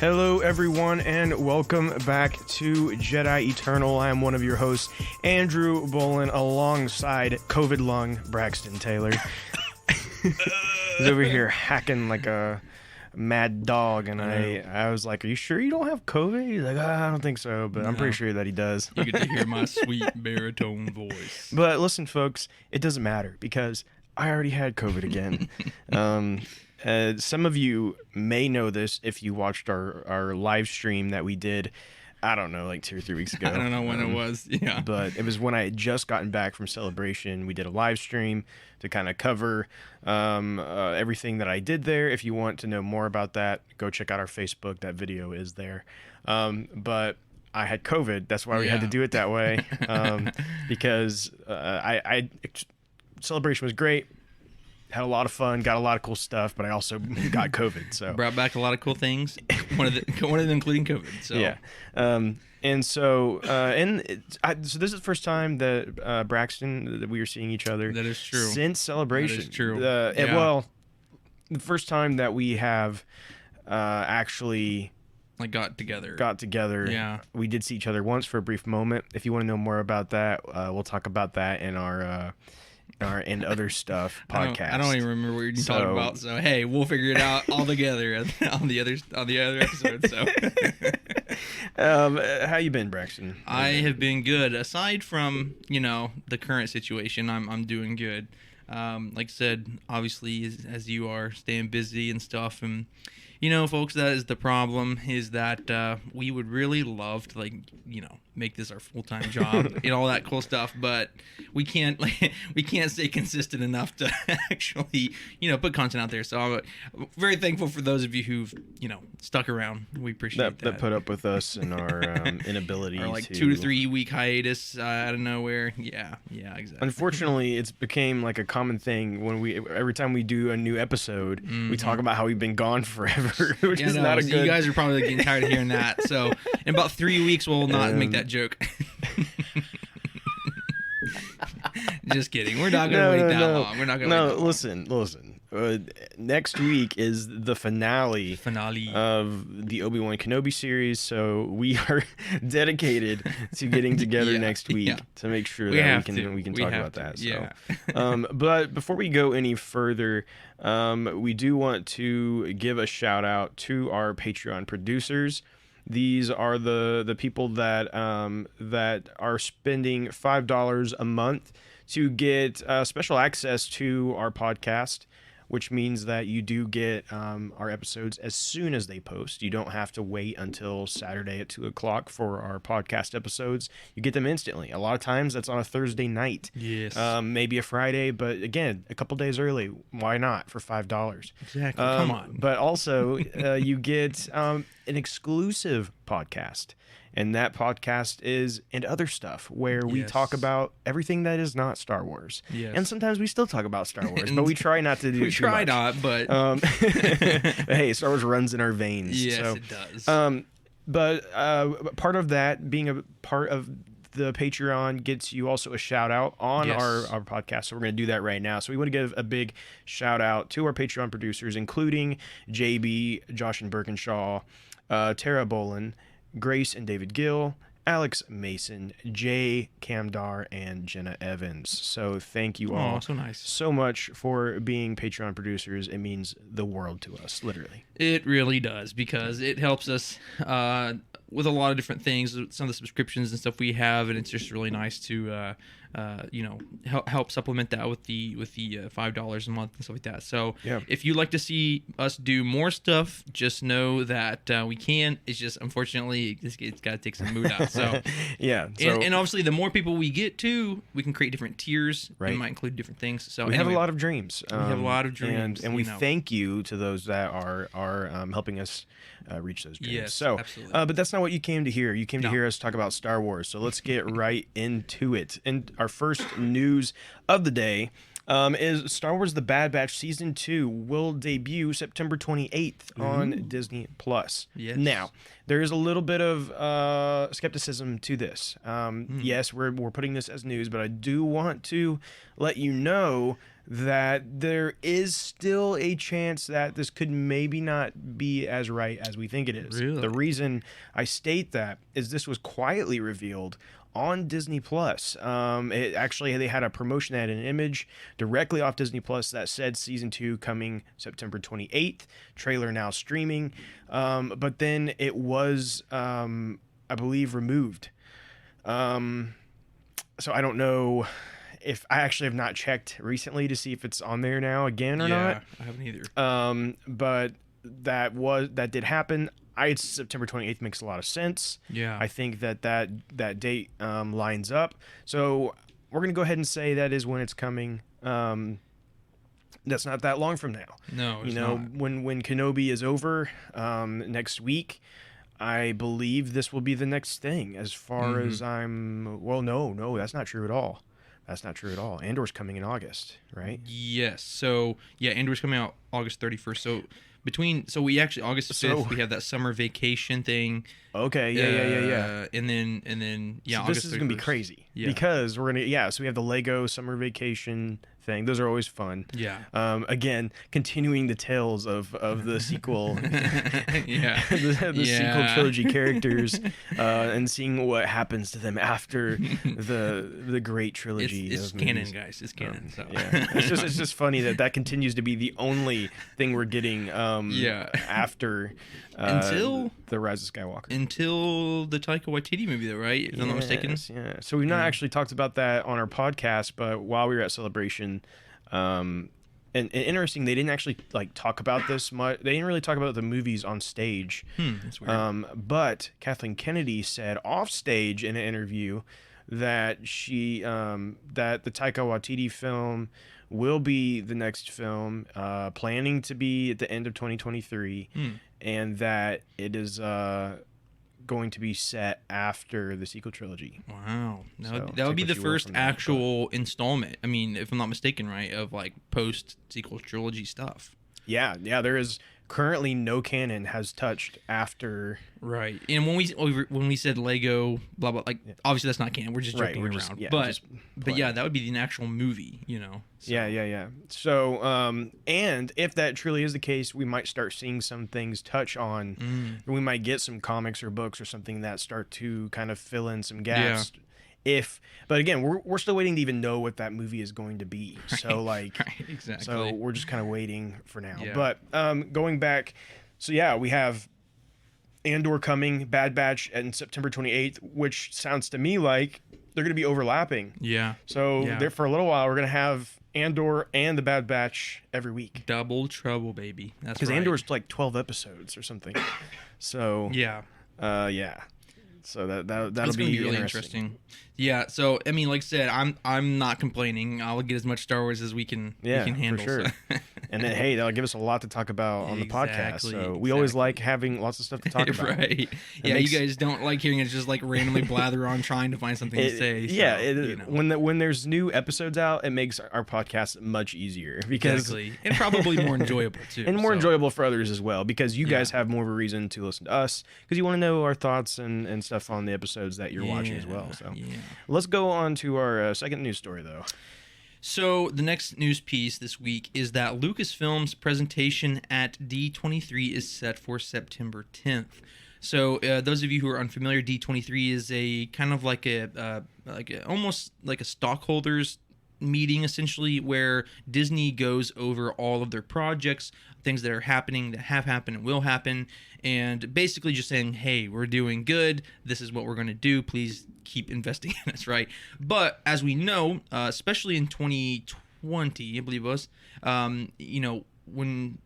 Hello, everyone, and welcome back to Jedi Eternal. I am one of your hosts, Andrew Bolin, alongside COVID Lung Braxton Taylor. He's over here hacking like a mad dog, and I was like, "Are you sure you don't have COVID?" He's like, "I don't think so, but I'm pretty sure that he does." You get to hear my sweet baritone voice. But listen, folks, it doesn't matter because I already had COVID again. Some of you may know this if you watched our live stream that we did, I don't know, like 2 or 3 weeks ago. I don't know when it was, yeah. But it was when I had just gotten back from Celebration. We did a live stream to kind of cover everything that I did there. If you want to know more about that, go check out our Facebook. That video is there. But I had COVID. That's why we had to do it that way. Because Celebration was great. Had a lot of fun, got a lot of cool stuff, but I also got COVID. So brought back a lot of cool things. One of them including COVID. So yeah, so this is the first time that Braxton that we are seeing each other. That is true. Since Celebration. That is true. Well, the first time that we have actually got together. Yeah, we did see each other once for a brief moment. If you want to know more about that, we'll talk about that in our and other stuff podcast. I don't even remember what you're talking about. So hey, we'll figure it out all together on the other episode. So, how you been, Braxton? I have been good. Aside from the current situation, I'm doing good. Like I said, obviously as you are, staying busy and stuff, and folks, that is the problem. Is that we would really love to make this our full-time job and all that cool stuff, but we can't stay consistent enough to actually put content out there. So I'm very thankful for those of you who've stuck around. We appreciate that put up with us and our inability or to 2 to 3 week hiatus out of nowhere. Yeah, exactly. Unfortunately, it's became like a common thing when every time we do a new episode, we talk about how we've been gone forever, which is not a good. You guys are probably getting tired of hearing that. So in about 3 weeks, we'll not make that joke. Just kidding. We're not going to wait that long. We're not going to wait that long. Listen. Next week is the finale of the Obi-Wan Kenobi series, so we are dedicated to getting together next week to make sure that we can talk about that. Yeah. So, but before we go any further, we do want to give a shout out to our Patreon producers. These are the people that are spending $5 a month to get special access to our podcast, which means that you do get our episodes as soon as they post. You don't have to wait until Saturday at 2:00 for our podcast episodes. You get them instantly. A lot of times that's on a Thursday night. Yes. Maybe a Friday, but again, a couple days early. Why not for $5? Exactly. Come on. But also, you get an exclusive podcast. And that podcast is And Other Stuff, where we talk about everything that is not Star Wars. Yes. And sometimes we still talk about Star Wars, but we try not to do it too much. We try not, but... hey, Star Wars runs in our veins. Yes, so, it does. But part of that, being a part of the Patreon, gets you also a shout-out on our podcast, so we're going to do that right now. So we want to give a big shout-out to our Patreon producers, including JB, Josh and Birkinshaw, Tara Bolin, Grace and David Gill, Alex Mason, Jay Camdar, and Jenna Evans. So thank you all so much for being Patreon producers. It means the world to us, literally. It really does, because it helps us with a lot of different things, some of the subscriptions and stuff we have, and it's just really nice to help supplement that with the $5 a month and stuff like that. So if you'd like to see us do more stuff, just know that we can. It's just, unfortunately, it's got to take some mood out. So and obviously the more people we get to, we can create different tiers. Right. It might include different things. So we have a lot of dreams. We have a lot of dreams, and we thank you to those that are helping us reach those dreams. Yes, so, absolutely. But that's not what you came to hear. You came to hear us talk about Star Wars. So let's get right into it. And our first news of the day is Star Wars: The Bad Batch Season 2 will debut September 28th on Disney+. Yes. Now, there is a little bit of skepticism to this. Yes, we're putting this as news, but I do want to let you know that there is still a chance that this could maybe not be as right as we think it is. Really? The reason I state that is this was quietly revealed on Disney Plus. It actually, they had a promotion ad, an image directly off Disney Plus that said season 2 coming September 28th, trailer now streaming. But then it was, I believe, removed. So I don't know if I actually have not checked recently to see if it's on there now again or not. I haven't either. But that did happen. It's September 28th makes a lot of sense. Yeah. I think that date lines up. So we're going to go ahead and say that is when it's coming. That's not that long from now. No, it's not. When Kenobi is over next week, I believe this will be the next thing as far as no, that's not true at all. That's not true at all. Andor's coming in August, right? Yes. So, yeah, Andor's coming out August 31st. So we actually August 5th we have that summer vacation thing. Okay, yeah. And then so August this is going to be crazy because we're going to so we have the Lego summer vacation thing. Those are always fun. Yeah. Again, continuing the tales of the sequel. Yeah. the sequel trilogy characters and seeing what happens to them after the great trilogy. It's canon, guys. It's canon. So yeah. It's just funny that continues to be the only thing we're getting after until the Rise of Skywalker. Until the Taika Waititi movie, though, right? If I'm not mistaken. Yeah. So we've not actually talked about that on our podcast, but while we were at Celebration, and interesting, they didn't actually talk about this much. They didn't really talk about the movies on stage. That's weird. But Kathleen Kennedy said off stage in an interview that she that the Taika Waititi film will be the next film, planning to be at the end of 2023, and that it is going to be set after the sequel trilogy. Wow. That would be the first actual installment. I mean, if I'm not mistaken, right, of post sequel trilogy stuff. Yeah, there is currently no canon has touched after. Right. And when we said Lego, blah blah, obviously that's not canon. We're just joking around. But that would be the actual movie, So. Yeah. So, and if that truly is the case, we might start seeing some things touch on. We might get some comics or books or something that start to kind of fill in some gaps. But again, we're still waiting to even know what that movie is going to be. So right, exactly. So we're just kind of waiting for now. Yeah. But going back, so we have Andor coming, Bad Batch, and September 28th, which sounds to me like they're going to be overlapping. Yeah. So there for a little while, we're going to have Andor and the Bad Batch every week. Double trouble, baby. That's right. Because Andor's 12 episodes or something. So yeah. So that'll be really interesting. Yeah. So I mean, like I said, I'm not complaining. I'll get as much Star Wars as we can handle. For sure. So. And then that'll give us a lot to talk about on the podcast. So we always like having lots of stuff to talk about. Right. Yeah. You guys don't like hearing it just randomly blather on trying to find something to say. So, when there's new episodes out, it makes our podcast much easier because and probably more enjoyable too. And more enjoyable for others as well because you guys have more of a reason to listen to us because you want to know our thoughts and stuff on the episodes that you're watching as well. So let's go on to our second news story though. So the next news piece this week is that Lucasfilm's presentation at D23 is set for September 10th. So those of you who are unfamiliar, D23 is a kind of almost like a stockholders meeting essentially where Disney goes over all of their projects, things that are happening, that have happened and will happen, and basically just saying, hey, we're doing good, this is what we're going to do, please keep investing in us, right? But as we know, especially in 2020, I believe it was, when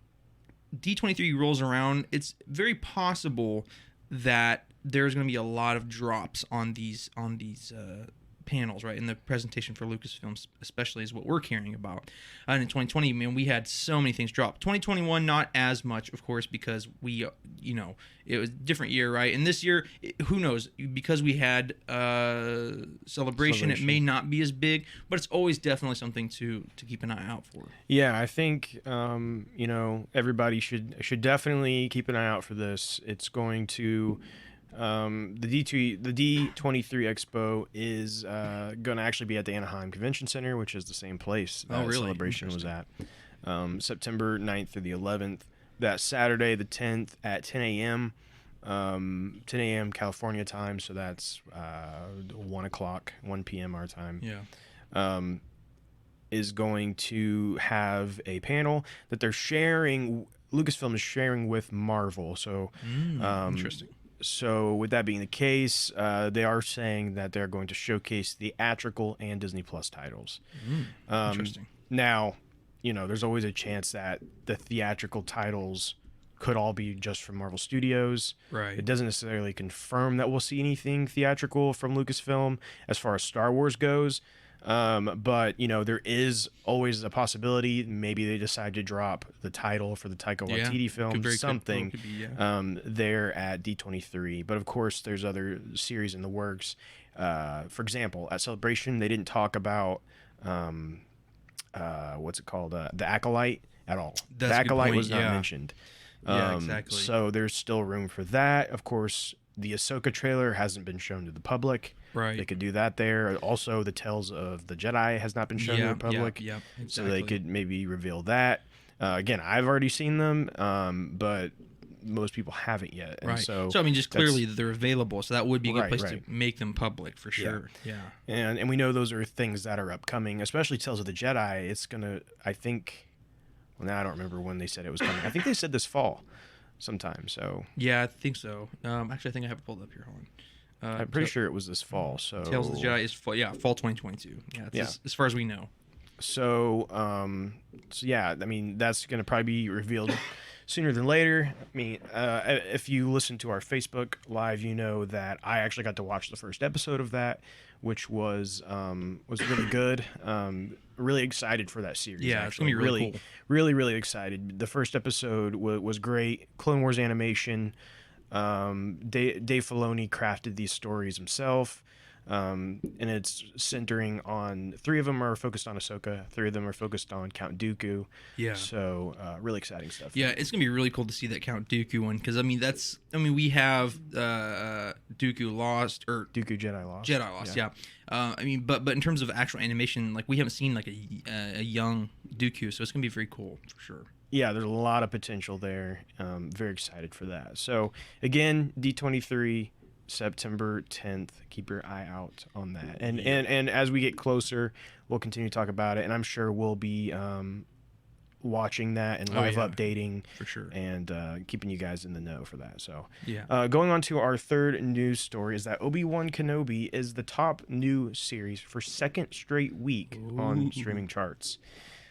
D23 rolls around, it's very possible that there's going to be a lot of drops on these panels, right? And the presentation for Lucasfilm, especially, is what we're caring about. And in 2020, man, we had so many things drop. 2021, not as much, of course, because we, it was a different year, right? And this year, who knows? Because we had celebration, it may not be as big, but it's always definitely something to keep an eye out for. Yeah, I think everybody should definitely keep an eye out for this. It's going to the D23 Expo is going to actually be at the Anaheim Convention Center, which is the same place that Celebration was at. September 9th through the 11th. That Saturday, the 10th at 10 a.m. 10 a.m. California time, so that's 1 p.m. our time. Yeah. Is going to have a panel that they're sharing. Lucasfilm is sharing with Marvel. So, interesting. So, with that being the case, they are saying that they're going to showcase theatrical and Disney Plus titles. Interesting. Now, there's always a chance that the theatrical titles could all be just from Marvel Studios. Right. It doesn't necessarily confirm that we'll see anything theatrical from Lucasfilm as far as Star Wars goes. But there is always a possibility. Maybe they decide to drop the title for the Taika Waititi film, something there at D23. But of course, there's other series in the works. For example, at Celebration, they didn't talk about what's it called, the Acolyte at all. The Acolyte was not mentioned. Yeah, exactly. So there's still room for that. Of course, the Ahsoka trailer hasn't been shown to the public. Right. They could do that there. Also, the Tales of the Jedi has not been shown to the public. Yeah, exactly. So they could maybe reveal that. Again, I've already seen them, but most people haven't yet. And right. So I mean, just clearly they're available. So that would be a good place to make them public for sure. Yeah. And we know those are things that are upcoming, especially Tales of the Jedi. It's going to, I think, well, now I don't remember when they said it was coming. I think they said this fall sometime. So yeah, I think so. Actually, I think I have it pulled up here. Hold on. I'm pretty sure it was this fall. So Tales of the Jedi is fall 2022. Yeah, as far as we know. So, yeah, I mean, that's going to probably be revealed sooner than later. I mean, if you listen to our Facebook Live, you know that I actually got to watch the first episode of that, which was really good. Really excited for that series. Yeah, it's going to be really cool. Really excited. The first episode was great. Clone Wars animation. Dave Filoni crafted these stories himself, and it's centering on 3 of them are focused on Ahsoka, 3 of them are focused on Count Dooku. Yeah. So really exciting stuff. Yeah, it's gonna be really cool to see that Count Dooku one because we have Dooku Lost or Dooku Jedi Lost. Jedi Lost, yeah. But in terms of actual animation, like we haven't seen like a young Dooku, so it's gonna be very cool for sure. Yeah, there's a lot of potential there. Very excited for that. So, again, D23, September 10th. Keep your eye out on that. And as we get closer, we'll continue to talk about it. And I'm sure we'll be watching that and live updating. For sure. And keeping you guys in the know for that. So, yeah. Going on to our third news story is that Obi-Wan Kenobi is the top new series for second straight week on streaming charts.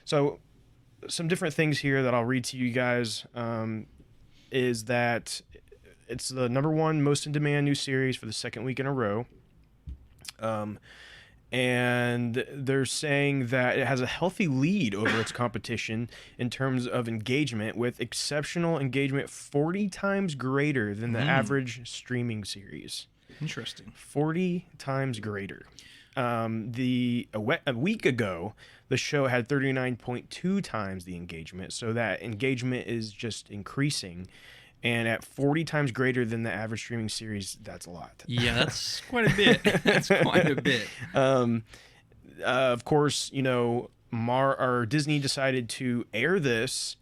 So, some different things here that I'll read to you guys is that it's the #1 most in-demand new series for the second week in a row. And they're saying that it has a healthy lead over its competition in terms of engagement, with exceptional engagement 40 times greater than the average streaming series. Interesting. 40 times greater. A week ago, the show had 39.2 times the engagement, so that engagement is just increasing. And at 40 times greater than the average streaming series, that's a lot. Yeah, that's quite a bit. That's quite a bit. Of course, Disney decided to air this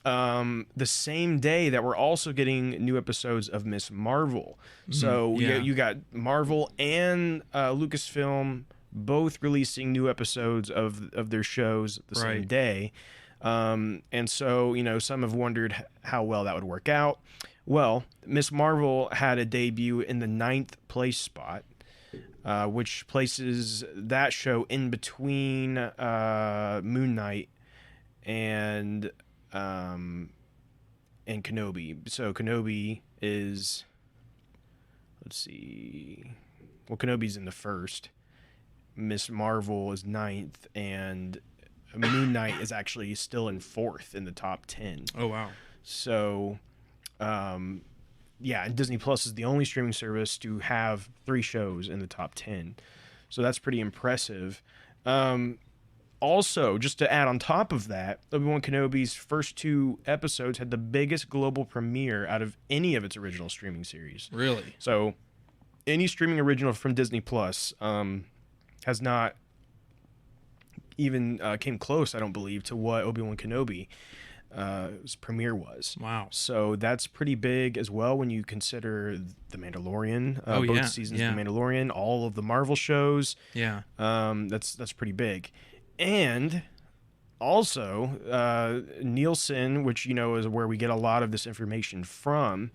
the same day that we're also getting new episodes of Miss Marvel. So you got Marvel and Lucasfilm both releasing new episodes of their shows the same day. And so, some have wondered how well that would work out. Well, Miss Marvel had a debut in the 9th place spot, which places that show in between Moon Knight and Kenobi. So Kenobi is, Kenobi's in the first, Miss Marvel is 9th, and Moon Knight is actually still in 4th in the top 10. Oh, wow. So, yeah, and Disney Plus is the only streaming service to have 3 shows in the top 10. So that's pretty impressive. Also, just to add on top of that, Obi-Wan Kenobi's first 2 episodes had the biggest global premiere out of any of its original streaming series. Really? So, any streaming original from Disney Plus has not even came close, I don't believe, to what Obi-Wan Kenobi his premiere was. Wow. So that's pretty big as well when you consider The Mandalorian, both seasons of The Mandalorian, all of the Marvel shows. Yeah. That's pretty big. And also, Nielsen, which is where we get a lot of this information from,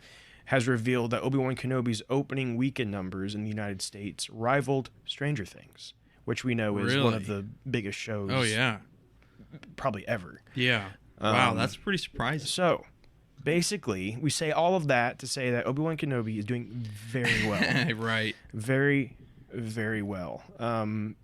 has revealed that Obi-Wan Kenobi's opening weekend numbers in the United States rivaled Stranger Things, which we know is one of the biggest shows. Oh, yeah. Probably ever. Yeah. Wow, that's pretty surprising. So, basically, we say all of that to say that Obi-Wan Kenobi is doing very well. Right. Very, very well.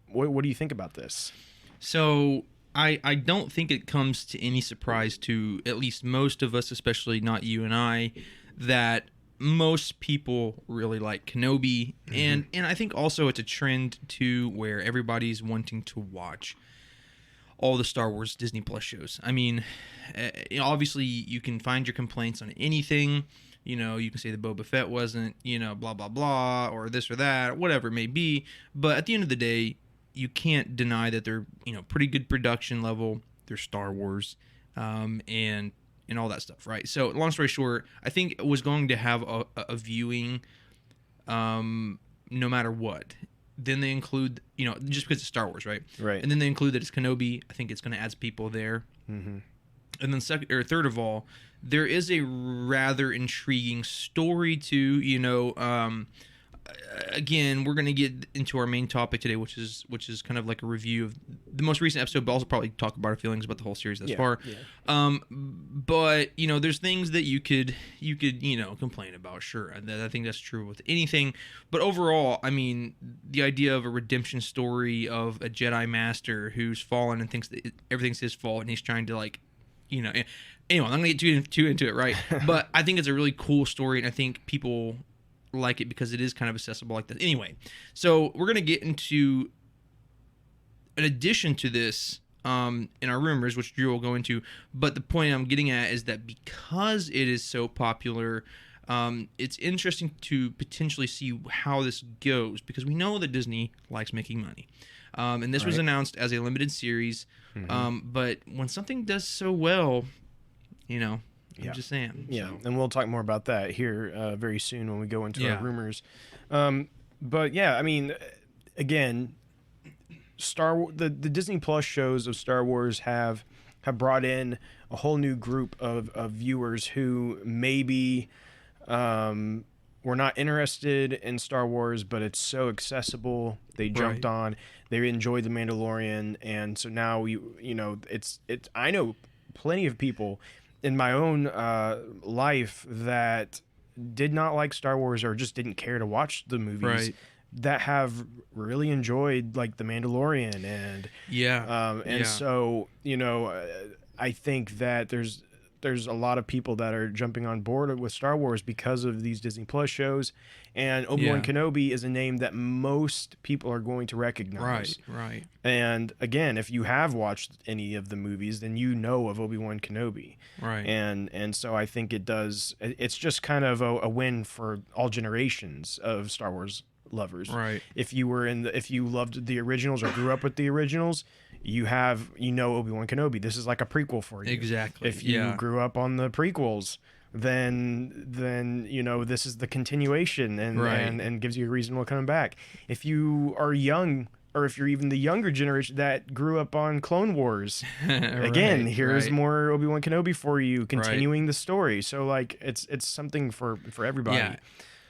What do you think about this? So, I don't think it comes to any surprise to at least most of us, especially not you and I, that most people really like Kenobi. And I think also it's a trend, too, where everybody's wanting to watch all the Star Wars Disney Plus shows. I mean, obviously you can find your complaints on anything. You can say that Boba Fett wasn't, blah, blah, blah, or this or that, whatever it may be. But at the end of the day, you can't deny that they're, pretty good production level. They're Star Wars, and all that stuff, right? So long story short, I think it was going to have a viewing, no matter what. Then they include, just because it's Star Wars, right? Right. And then they include that it's Kenobi. I think it's going to add people there. Mm-hmm. And then third of all, there is a rather intriguing story to, again, we're going to get into our main topic today, which is kind of like a review of the most recent episode, but also probably talk about our feelings about the whole series thus far. Yeah. But there's things that you could complain about. Sure, I think that's true with anything. But overall, I mean, the idea of a redemption story of a Jedi Master who's fallen and thinks that everything's his fault, and he's trying to anyway, I'm not going to get too into it, right? But I think it's a really cool story, and I think people like it because it is kind of accessible like that. Anyway, so we're going to get into an addition to this in our rumors, which Drew will go into. But the point I'm getting at is that because it is so popular, it's interesting to potentially see how this goes, because we know that Disney likes making money. And this was announced as a limited series. But when something does so well, I'm just saying. Yeah, so. And we'll talk more about that here very soon when we go into our rumors. But yeah, I mean, again, the Disney Plus shows of Star Wars have brought in a whole new group of viewers who maybe were not interested in Star Wars, but it's so accessible. They jumped on. They enjoyed The Mandalorian, and so now it's. I know plenty of people in my own life that did not like Star Wars or just didn't care to watch the movies that have really enjoyed like The Mandalorian and so I think that there's a lot of people that are jumping on board with Star Wars because of these Disney Plus shows, and Obi-Wan Kenobi is a name that most people are going to recognize. Right. And again, if you have watched any of the movies, then you know of Obi-Wan Kenobi. Right. And so I think it's just kind of a win for all generations of Star Wars lovers. Right. If you loved the originals or grew up with the originals, you know Obi-Wan Kenobi. This is like a prequel for you. Exactly. If you grew up on the prequels, then this is the continuation and gives you a reason to come back. If you are young, or if you're even the younger generation that grew up on Clone Wars, again, here's more Obi-Wan Kenobi for you, continuing the story. So like it's something for everybody. Yeah.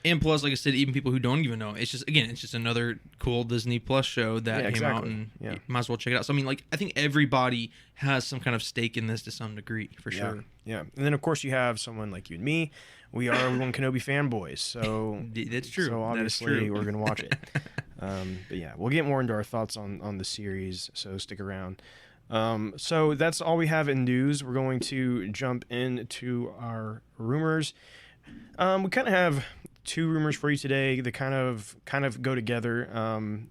And plus, like I said, even people who don't even know, it's just another cool Disney Plus show that came out, and you might as well check it out. So I mean, like, I think everybody has some kind of stake in this to some degree, for sure. Yeah. And then of course you have someone like you and me. We are Obi-Wan Kenobi fanboys, so that's true. So obviously we're gonna watch it. But yeah, we'll get more into our thoughts on the series, so stick around. So that's all we have in news. We're going to jump into our rumors. We kind of have two rumors for you today that kind of go together.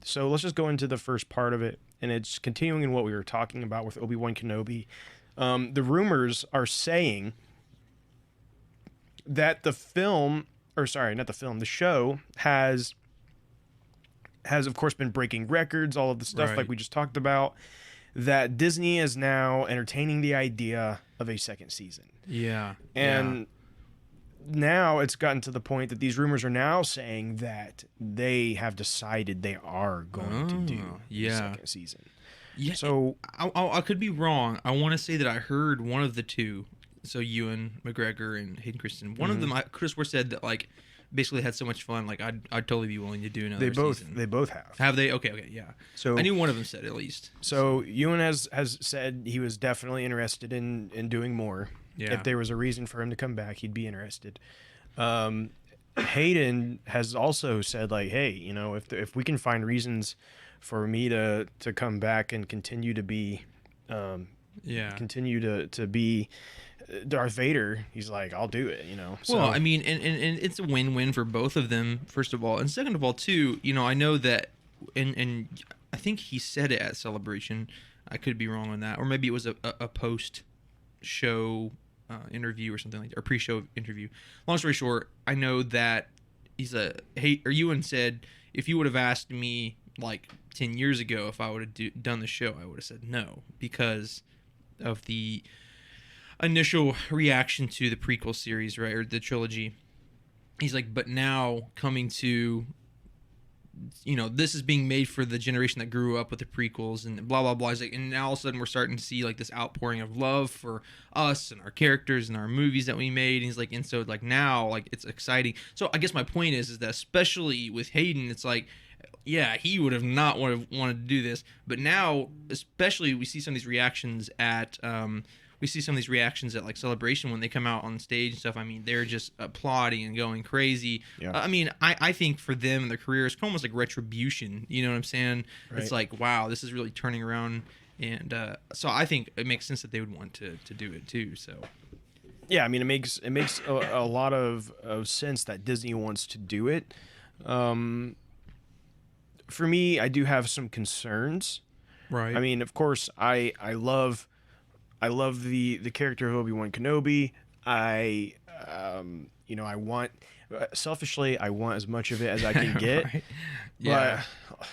So let's just go into the first part of it, and it's continuing in what we were talking about with Obi-Wan Kenobi. The rumors are saying that the show has of course been breaking records, all of the stuff like we just talked about, that Disney is now entertaining the idea of a second season. Yeah. And now it's gotten to the point that these rumors are now saying that they have decided they are going to do the second season. Yeah. So I could be wrong. I want to say that I heard one of the two. So Ewan McGregor and Hayden Christensen. One of them, I could have swore said that like basically had so much fun. Like I'd totally be willing to do another season. They both have. Have they? Okay, yeah. So I knew one of them said at least. So Ewan has said he was definitely interested in doing more. Yeah. If there was a reason for him to come back, he'd be interested. Hayden has also said like, hey, you know, if we can find reasons for me to come back and continue to be, continue to be Darth Vader, he's like, I'll do it, you know. So, well, I mean, and it's a win-win for both of them, first of all. And second of all, too, you know, I know that, and I think he said it at Celebration. I could be wrong on that. Or maybe it was a post-show interview or something like that, or pre-show interview. Long story short, I know that Ewan said, if you would have asked me, like, 10 years ago if I would have done the show, I would have said no, because of the initial reaction to the prequel series, right, or the trilogy. He's like, but now coming to, you know, this is being made for the generation that grew up with the prequels and blah blah blah. He's like, and now all of a sudden we're starting to see like this outpouring of love for us and our characters and our movies that we made. And he's like, and so like now like it's exciting. So I guess my point is that especially with Hayden, it's like, yeah, he would have not wanted to do this, but now especially we see some of these reactions at like Celebration when they come out on stage and stuff. I mean, they're just applauding and going crazy. Yeah. I mean, I think for them and their careers, it's almost like retribution. You know what I'm saying? Right. It's like, wow, this is really turning around. And so I think it makes sense that they would want to do it too. So yeah, I mean, it makes a lot of sense that Disney wants to do it. For me, I do have some concerns. Right. I mean, of course, I love the character of Obi-Wan Kenobi. I want, selfishly, I want as much of it as I can get. Right. Yeah. But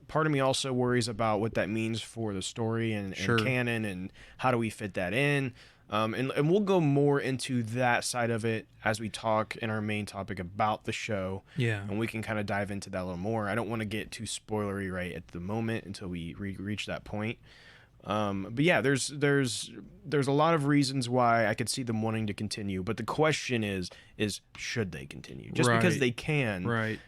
part of me also worries about what that means for the story and canon, and how do we fit that in. And we'll go more into that side of it as we talk in our main topic about the show. Yeah. And we can kind of dive into that a little more. I don't want to get too spoilery right at the moment until we reach that point. But yeah, there's a lot of reasons why I could see them wanting to continue. But the question is should they continue? Just because they can, right?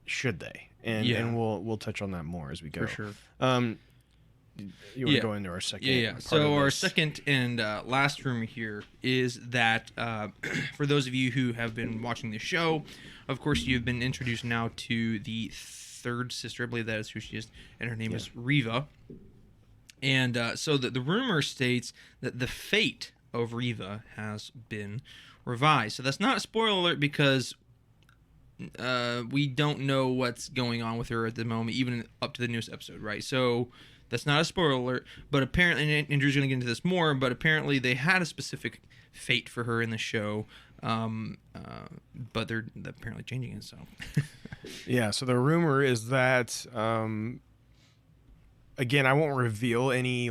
Should they? And we'll touch on that more as we go. For sure. You want to go into our second? Yeah. So our second and last rumor here is that for those of you who have been watching the show, of course you've been introduced now to the third sister. I believe that is who she is, and her name is Reva. And so the rumor states that the fate of Reva has been revised. So that's not a spoiler alert because we don't know what's going on with her at the moment, even up to the newest episode, right? So that's not a spoiler alert. But apparently, and Drew's going to get into this more, but apparently they had a specific fate for her in the show. But they're apparently changing it, so. Yeah, so the rumor is that... Again, I won't reveal any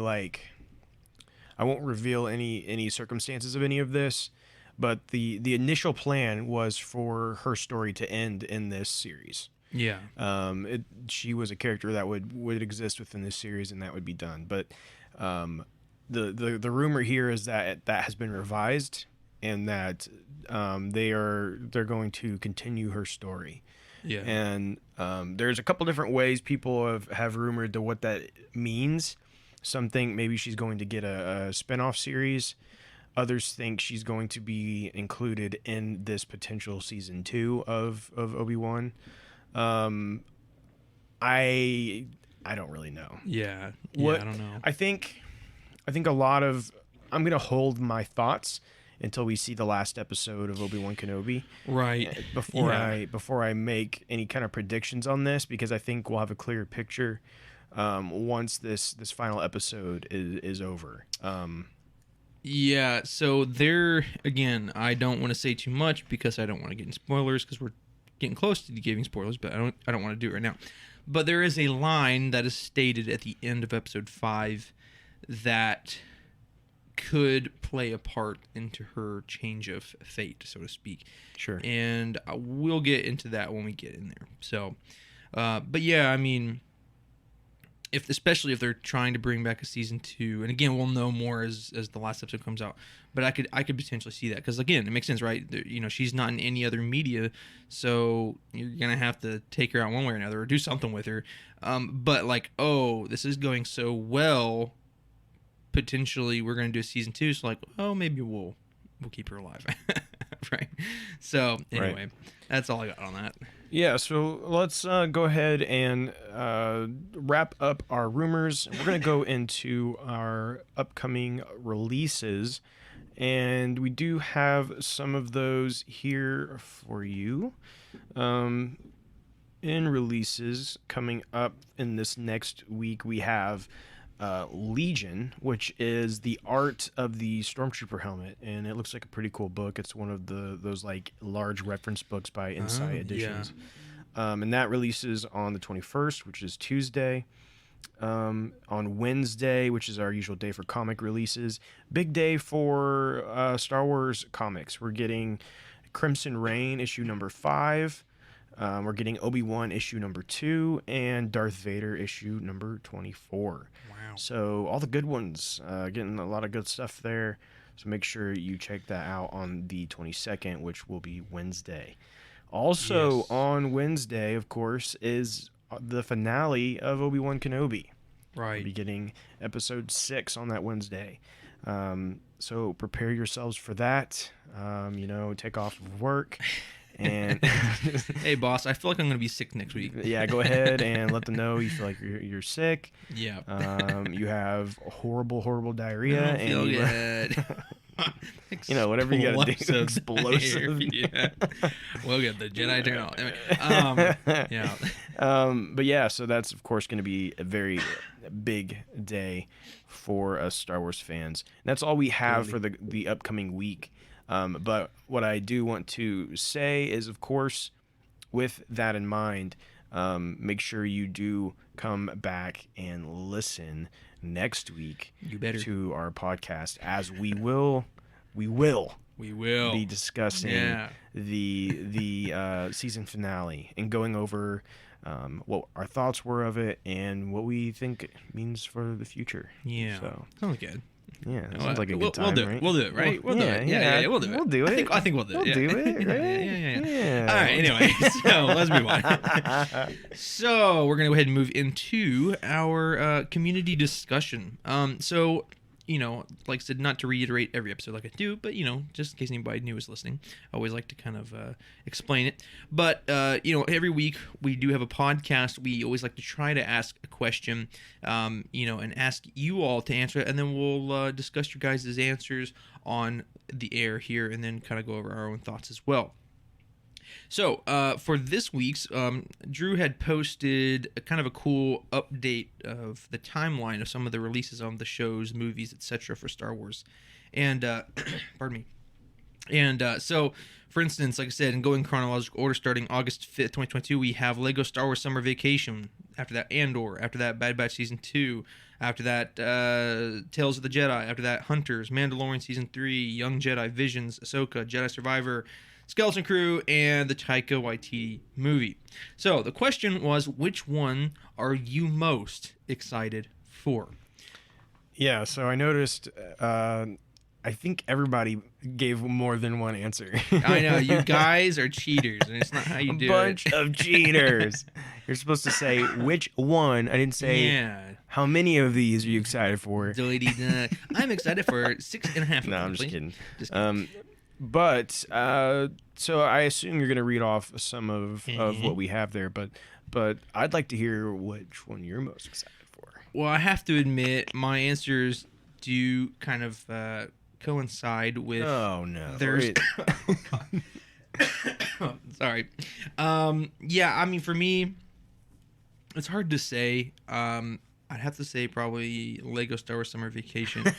circumstances of any of this, but the initial plan was for her story to end in this series. Yeah. She was a character that would exist within this series, and that would be done. But the rumor here is that has been revised, and that they're going to continue her story. Yeah. And there's a couple different ways people have rumored to what that means. Some think maybe she's going to get a spinoff series. Others think she's going to be included in this potential season 2 of Obi-Wan. I'm I don't really know. Yeah. What I don't know. I think a lot of I'm gonna hold my thoughts until we see the last episode of Obi-Wan Kenobi. Right. Before I make any kind of predictions on this, because I think we'll have a clearer picture once this final episode is over. Yeah, so there again, I don't want to say too much because I don't want to get in spoilers because we're getting close to giving spoilers, but I don't want to do it right now. But there is a line that is stated at the end of episode 5 that could play a part into her change of fate, so to speak. Sure. And we'll get into that when we get in there. So, but yeah, I mean, especially if they're trying to bring back a season 2, and again, we'll know more as the last episode comes out. But I could potentially see that because again, it makes sense, right? You know, she's not in any other media, so you're gonna have to take her out one way or another, or do something with her. But like, oh, this is going so well. Potentially, we're gonna do a season 2. So like, oh, maybe we'll keep her alive, right? So anyway, right. That's all I got on that. Yeah, so let's go ahead and wrap up our rumors. We're going to go into our upcoming releases, and we do have some of those here for you. In releases coming up in this next week, we have Legion, which is the art of the Stormtrooper helmet, and it looks like a pretty cool book. It's one of those like large reference books by Insight Editions. Yeah. And that releases on the 21st, which is Tuesday. On Wednesday, which is our usual day for comic releases. Big day for Star Wars comics. We're getting Crimson Reign issue number 5. We're getting Obi-Wan issue number 2 and Darth Vader issue number 24. Wow. So all the good ones, getting a lot of good stuff there. So make sure you check that out on the 22nd, which will be Wednesday. Also yes. On Wednesday, of course, is the finale of Obi-Wan Kenobi. Right. We'll be getting episode 6 on that Wednesday. So prepare yourselves for that. Take off of work. And hey boss, I feel like I'm gonna be sick next week. Yeah, go ahead and let them know you feel like you're sick. Yeah. You have horrible diarrhea, I don't feel good. Whatever you gotta do. Explosive. Yeah. We'll get the Jedi turn on. Yeah. But yeah, so that's of course going to be a very big day for us Star Wars fans. And that's all we have for the upcoming week. But what I do want to say is, of course, with that in mind, make sure you do come back and listen next week to our podcast, as we will be discussing the season finale and going over what our thoughts were of it and what we think it means for the future. Yeah, so sounds good. Yeah, sounds like a good time, right? We'll do it, right? We'll do it. Yeah, we'll do it. We'll do it. I think we'll do it. We'll do it, right? Yeah. All right, anyway, so let's move on. So we're going to go ahead and move into our community discussion. So, like I said, not to reiterate every episode like I do, but, just in case anybody new is listening, I always like to kind of explain it. But, every week we do have a podcast. We always like to try to ask a question, and ask you all to answer it, and then we'll discuss your guys' answers on the air here, and then kind of go over our own thoughts as well. So, for this week's, Drew had posted a kind of a cool update of the timeline of some of the releases on the shows, movies, etc. for Star Wars. And, pardon me. And so, for instance, like I said, in going chronological order, starting August 5th, 2022, we have Lego Star Wars Summer Vacation. After that, Andor. After that, Bad Batch Season 2. After that, Tales of the Jedi. After that, Hunters. Mandalorian Season 3. Young Jedi. Visions. Ahsoka. Jedi Survivor. Skeleton Crew, and the Taika Waititi movie. So the question was, which one are you most excited for? Yeah, so I noticed, I think everybody gave more than one answer. I know, you guys are cheaters, and it's not how you do it. A bunch of cheaters. You're supposed to say which one. I didn't say how many of these are you excited for. I'm excited for 6.5. No, I'm just kidding. But so I assume you're going to read off some of what we have there. But but I'd like to hear which one you're most excited for. Well, I have to admit, my answers do kind of coincide with. Oh no! There's. Sorry. Yeah, I mean, for me, it's hard to say. I'd have to say probably Lego Star Wars Summer Vacation. Well,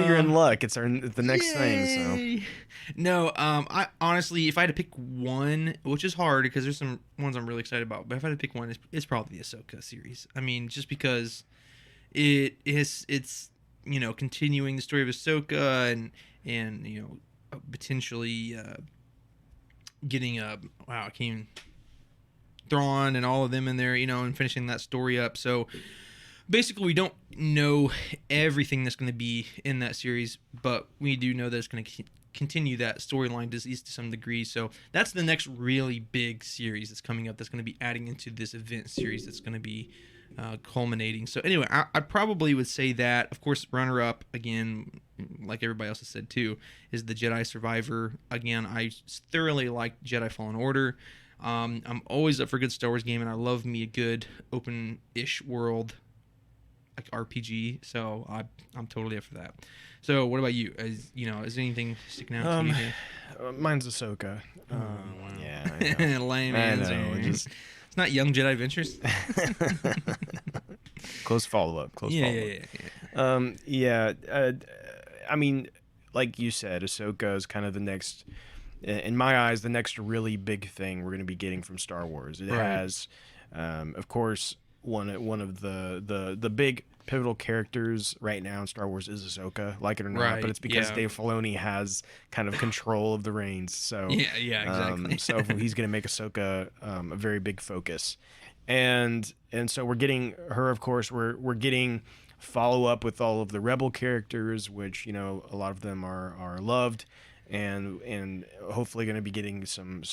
you're in luck. It's the next thing. So no, I honestly, if I had to pick one, which is hard because there's some ones I'm really excited about, but if I had to pick one, it's probably the Ahsoka series. I mean, just because it's continuing the story of Ahsoka and potentially getting I can't even. Thrawn and all of them in there, and finishing that story up. So basically, we don't know everything that's going to be in that series, but we do know that it's going to continue that storyline to some degree. So that's the next really big series that's coming up that's going to be adding into this event series that's going to be culminating. So anyway, I probably would say that. Of course, runner-up, again, like everybody else has said too, is the Jedi Survivor. Again, I thoroughly like Jedi Fallen Order. I'm always up for a good Star Wars game, and I love me a good open-ish world like RPG. So I'm totally up for that. So what about you? Is anything sticking out to you here? Mine's Ahsoka. Wow. Yeah, I know. Lame I answer. know. It's not Young Jedi Adventures. Close follow-up. Yeah. I mean, like you said, Ahsoka is kind of the next. In my eyes, the next really big thing we're going to be getting from Star Wars. It has, of course, one of the big pivotal characters right now in Star Wars is Ahsoka, like it or not. Right, But it's because yeah. Dave Filoni has kind of control of the reins. So Yeah, exactly. So he's going to make Ahsoka a very big focus, and so we're getting her. Of course, we're getting follow up with all of the Rebel characters, which a lot of them are loved. And hopefully going to be getting some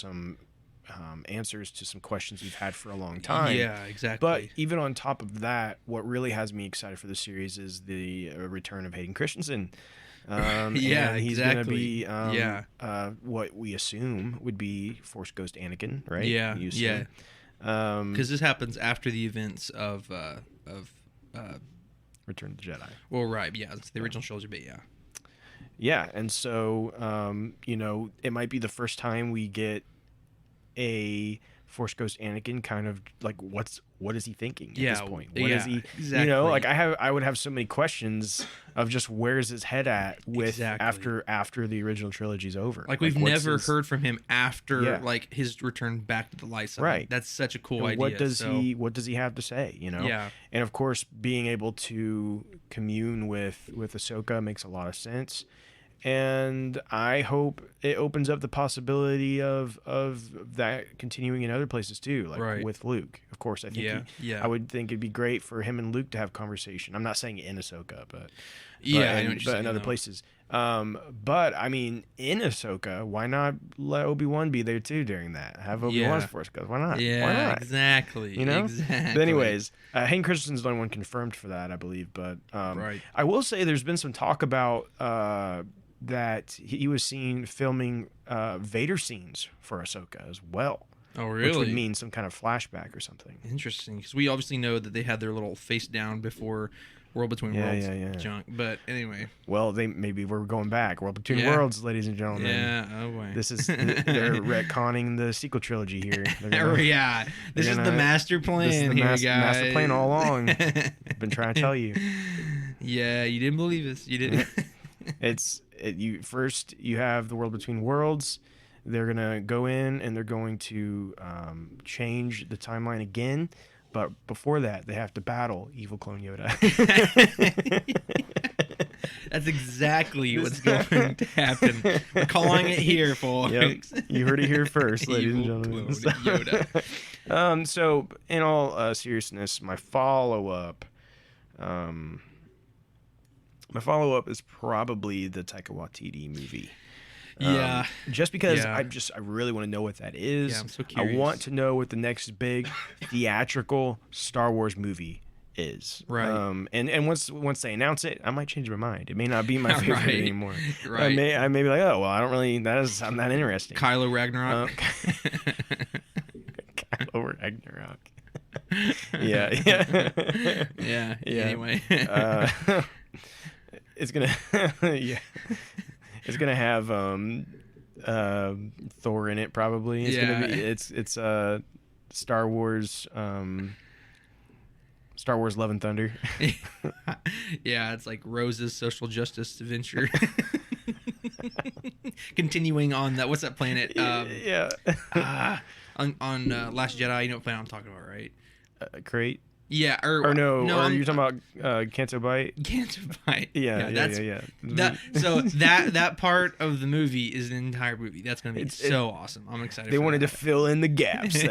answers to some questions we've had for a long time. Yeah, exactly. But even on top of that, what really has me excited for the series is the return of Hayden Christensen. And he's going to be what we assume would be Force Ghost Anakin, right? Yeah, because this happens after the events of Return of the Jedi. Well, right, yeah, it's the original trilogy, but yeah. Yeah, and so, it might be the first time we get a Force Ghost Anakin kind of like, what is he thinking at this point? What is he, exactly. I would have so many questions of just where's his head at with after the original trilogy's over. Like we've never heard from him after like his return back to the light side. Right. That's such a cool idea. What does he have to say, Yeah. And of course, being able to commune with Ahsoka makes a lot of sense. And I hope it opens up the possibility of that continuing in other places too, like with Luke. Of course, I think I would think it'd be great for him and Luke to have conversation. I'm not saying in Ahsoka, but in other places. But I mean, in Ahsoka, why not let Obi-Wan be there too during that? Have Obi-Wan's Force Ghost. Why not? Yeah, why not? exactly. Exactly. But anyways, Hayden Christensen's the only one confirmed for that, I believe. But I will say there's been some talk about that he was seen filming Vader scenes for Ahsoka as well. Oh, really? Which would mean some kind of flashback or something. Interesting, because we obviously know that they had their little face down before World Between Worlds junk. But anyway. Well, maybe we're going back. World Between Worlds, ladies and gentlemen. Yeah, oh boy. This is they're retconning the sequel trilogy here. This is the master plan. This is the master plan all along. I've been trying to tell you. Yeah, you didn't believe us. You didn't. You have the World Between Worlds. They're gonna go in and they're going to change the timeline again, but before that, they have to battle evil clone Yoda. That's exactly what's going to happen. We're calling it here, folks. Yep. You heard it here first, ladies and gentlemen. Yoda. So, in all seriousness, my follow-up is probably the Taika Waititi movie. Just because I really want to know what that is. Yeah, I'm so curious. I want to know what the next big theatrical Star Wars movie is. Right. And once they announce it, I might change my mind. It may not be my favorite anymore. Right. I may be like, oh well, I'm not interested. Kylo Ragnarok. Thor Ragnarok. Yeah. Yeah. Yeah. Anyway. It's gonna yeah. It's gonna have Thor in it probably. It's gonna be it's Star Wars Love and Thunder. Yeah, it's like Rose's social justice adventure. Continuing on that, what's that planet? Yeah. On Last Jedi, you know what planet I'm talking about, right? Crate. Yeah, Or no, or you're talking about Canto Bite? Canto Bite. Yeah. So that part of the movie is an entire movie. That's gonna be so awesome. I'm excited. They for wanted that. to fill in the gaps.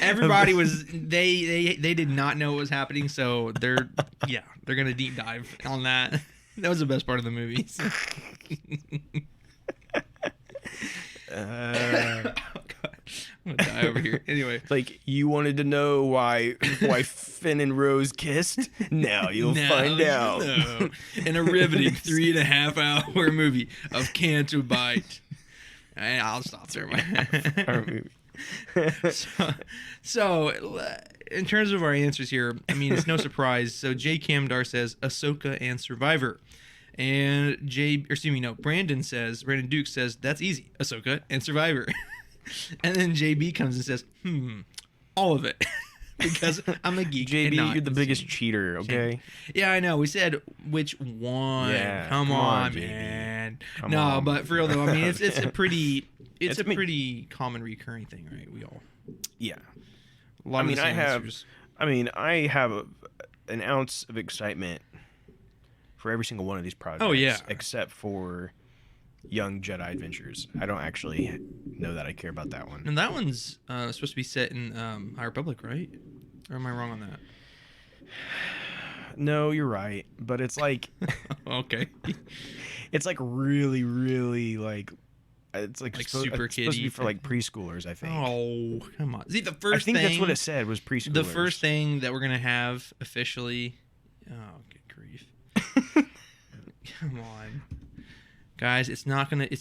Everybody was they did not know what was happening, so they're gonna deep dive on that. That was the best part of the movies. Oh God, I'm gonna die over here. Anyway, like you wanted to know why Finn and Rose kissed? Now you'll find out. In a riveting 3.5 hour movie of Canto Bite. And I'll stop there. So, in terms of our answers here, I mean, it's no surprise. So, J. Camdar says Ahsoka and Survivor. And Brandon Duke says, that's easy. Ahsoka and Survivor. And then JB comes and says, all of it. Because I'm a geek. JB, you're the biggest cheater, okay? Yeah, I know. We said which one. Yeah, come on, man. Come on. But for real though, I mean, it's a pretty common recurring thing, right? We all. Yeah. A lot of I have an ounce of excitement for every single one of these projects. Oh yeah. Except for Young Jedi Adventures. I don't actually know that I care about that one. And that one's supposed to be set in High Republic, right? Or am I wrong on that? No, you're right. But it's like... Okay. It's like really, really like... It's like super it's supposed to be for like preschoolers, I think. Oh, come on. See, I think that's what it said, was preschoolers. The first thing that we're going to have officially... Oh, good grief. Come on. Guys, it's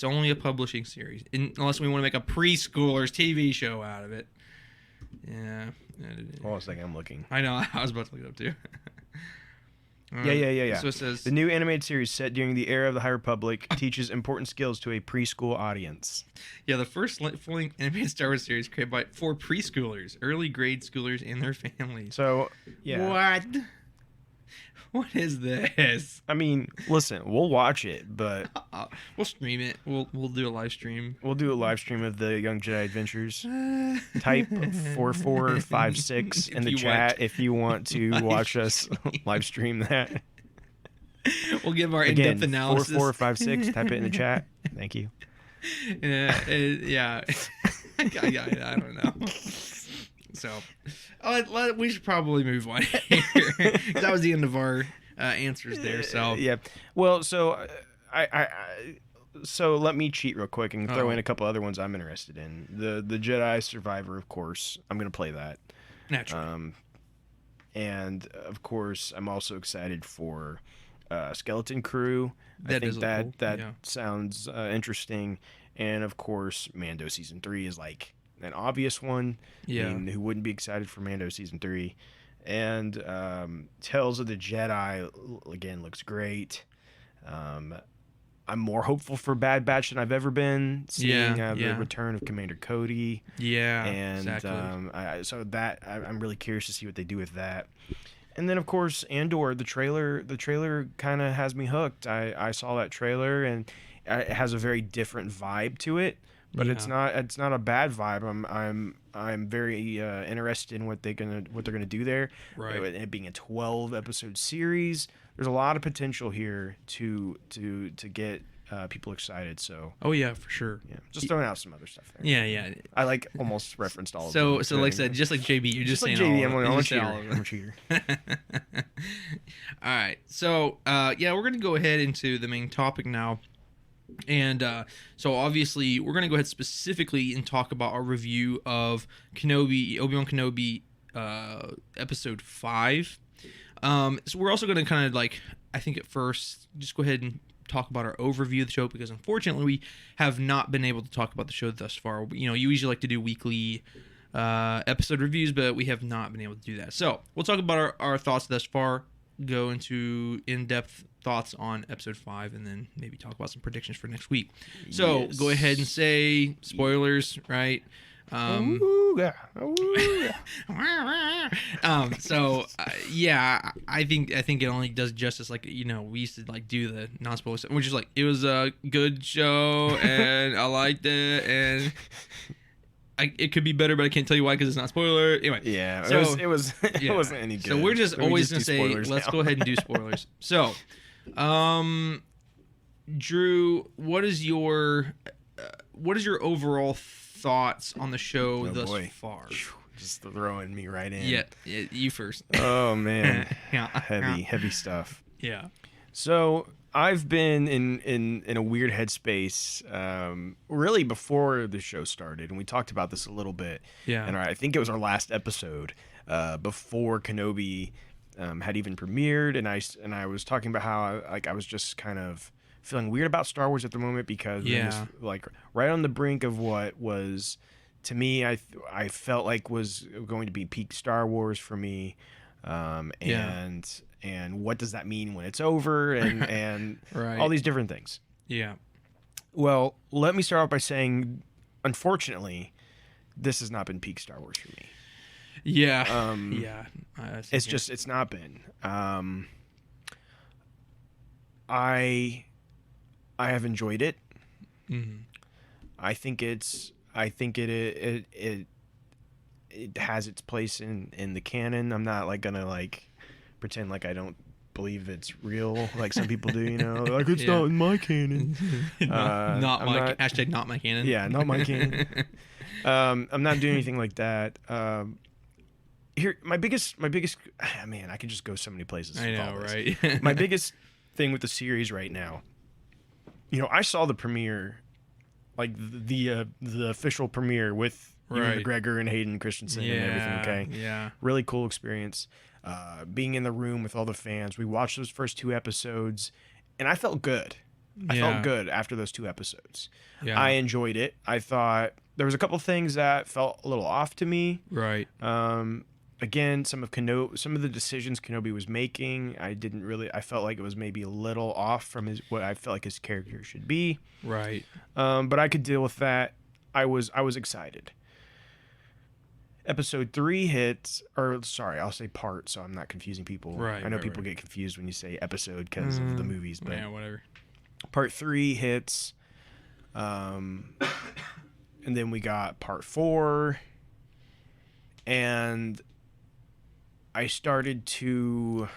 only a publishing series. Unless we want to make a preschoolers TV show out of it. Yeah. Hold on a second, I'm looking. I know, I was about to look it up too. Yeah. So it says... The new animated series set during the era of the High Republic teaches important skills to a preschool audience. Yeah, the first full-length animated Star Wars series created for preschoolers, early grade schoolers, and their families. So, yeah. What? What is this? I mean, listen, we'll watch it, but we'll stream it. We'll do a live stream. We'll do a live stream of the Young Jedi Adventures. Type 4456 in the chat if you want to watch us live stream that. We'll give our in-depth analysis. 4456. Type it in the chat. Thank you. Yeah. I don't know. So, we should probably move on here. That was the end of our answers there. So yeah. Well, so so let me cheat real quick and throw in a couple other ones I'm interested in. The Jedi Survivor, of course. I'm gonna play that. Naturally. And of course, I'm also excited for Skeleton Crew. I think that sounds interesting. And of course, Mando season 3 is like an obvious one. Yeah. I mean, who wouldn't be excited for Mando season 3? And Tales of the Jedi again looks great. I'm more hopeful for Bad Batch than I've ever been, seeing the return of Commander Cody. Yeah, and exactly. I'm really curious to see what they do with that. And then of course Andor, the trailer kind of has me hooked. I saw that trailer and it has a very different vibe to it. But it's not a bad vibe. I'm very interested in what they're gonna do there. Right. It being a 12 episode series, there's a lot of potential here to get people excited. So. Oh yeah, for sure. Yeah. Just throwing out some other stuff there. Yeah. I like almost referenced all of them. So like I said, just like JB, you're just saying JB, all of them. I'm a cheater. All right. So we're gonna go ahead into the main topic now. And so obviously we're going to go ahead specifically and talk about our review of Obi-Wan Kenobi episode 5. So we're also going to kind of like, I think at first, just go ahead and talk about our overview of the show, because unfortunately we have not been able to talk about the show thus far. You know, you usually like to do weekly episode reviews, but we have not been able to do that. So we'll talk about our thoughts thus far, go into in-depth thoughts on episode 5, and then maybe talk about some predictions for next week. So Yes. go ahead and say spoilers, right? Ooh, yeah. Ooh, yeah. Yeah, I think it only does justice. Like, you know, we used to like do the non-spoiler stuff, which is like, it was a good show and I liked it, and it could be better, but I can't tell you why because it's not spoiler. Anyway, Yeah, so it wasn't any good. So we're just we always just gonna do say, spoilers let's now. go ahead and do spoilers. So, Drew, what is your overall thoughts on the show Oh, thus boy. far? Just throwing me right in. Yeah, you first. Oh man, Yeah. heavy stuff. Yeah. So I've been in a weird headspace, really before the show started, and we talked about this a little bit. Yeah. And I think it was our last episode, before Kenobi had even premiered, and I was talking about how I was just kind of feeling weird about Star Wars at the moment because it was like right on the brink of what was, to me, I felt like was going to be peak Star Wars for me, and what does that mean when it's over, and Right. all these different things. Yeah. Well, let me start off by saying, unfortunately, this has not been peak Star Wars for me. Yeah. Yeah. It's not been. I have enjoyed it. Mhm. I think it has its place in the canon. I'm not like gonna like pretend like I don't believe it's real like some people do, you know, like it's not in my canon. not I'm my not- hashtag not my canon. Yeah, not my canon. I'm not doing anything like that. Here, my biggest man, I could just go so many places. I with know, all this. right? My biggest thing with the series right now, you know, I saw the premiere, like the official premiere with Ewan Right. McGregor and Hayden Christensen and everything. Okay, Yeah. really cool experience. Being in the room with all the fans, we watched those first 2 episodes, and I felt good. I Yeah. felt good after those 2 episodes. Yeah. I enjoyed it. I thought there was a couple things that felt a little off to me. Right. Again, some of the decisions Kenobi was making, I felt like it was maybe a little off from what I felt like his character should be. Right. But I could deal with that. I was excited. Episode 3 hits, or sorry, I'll say part, so I'm not confusing people. Right, I know right, people right. get confused when you say episode because of the movies, but Yeah, whatever. part 3 hits, and then we got part 4, and I started to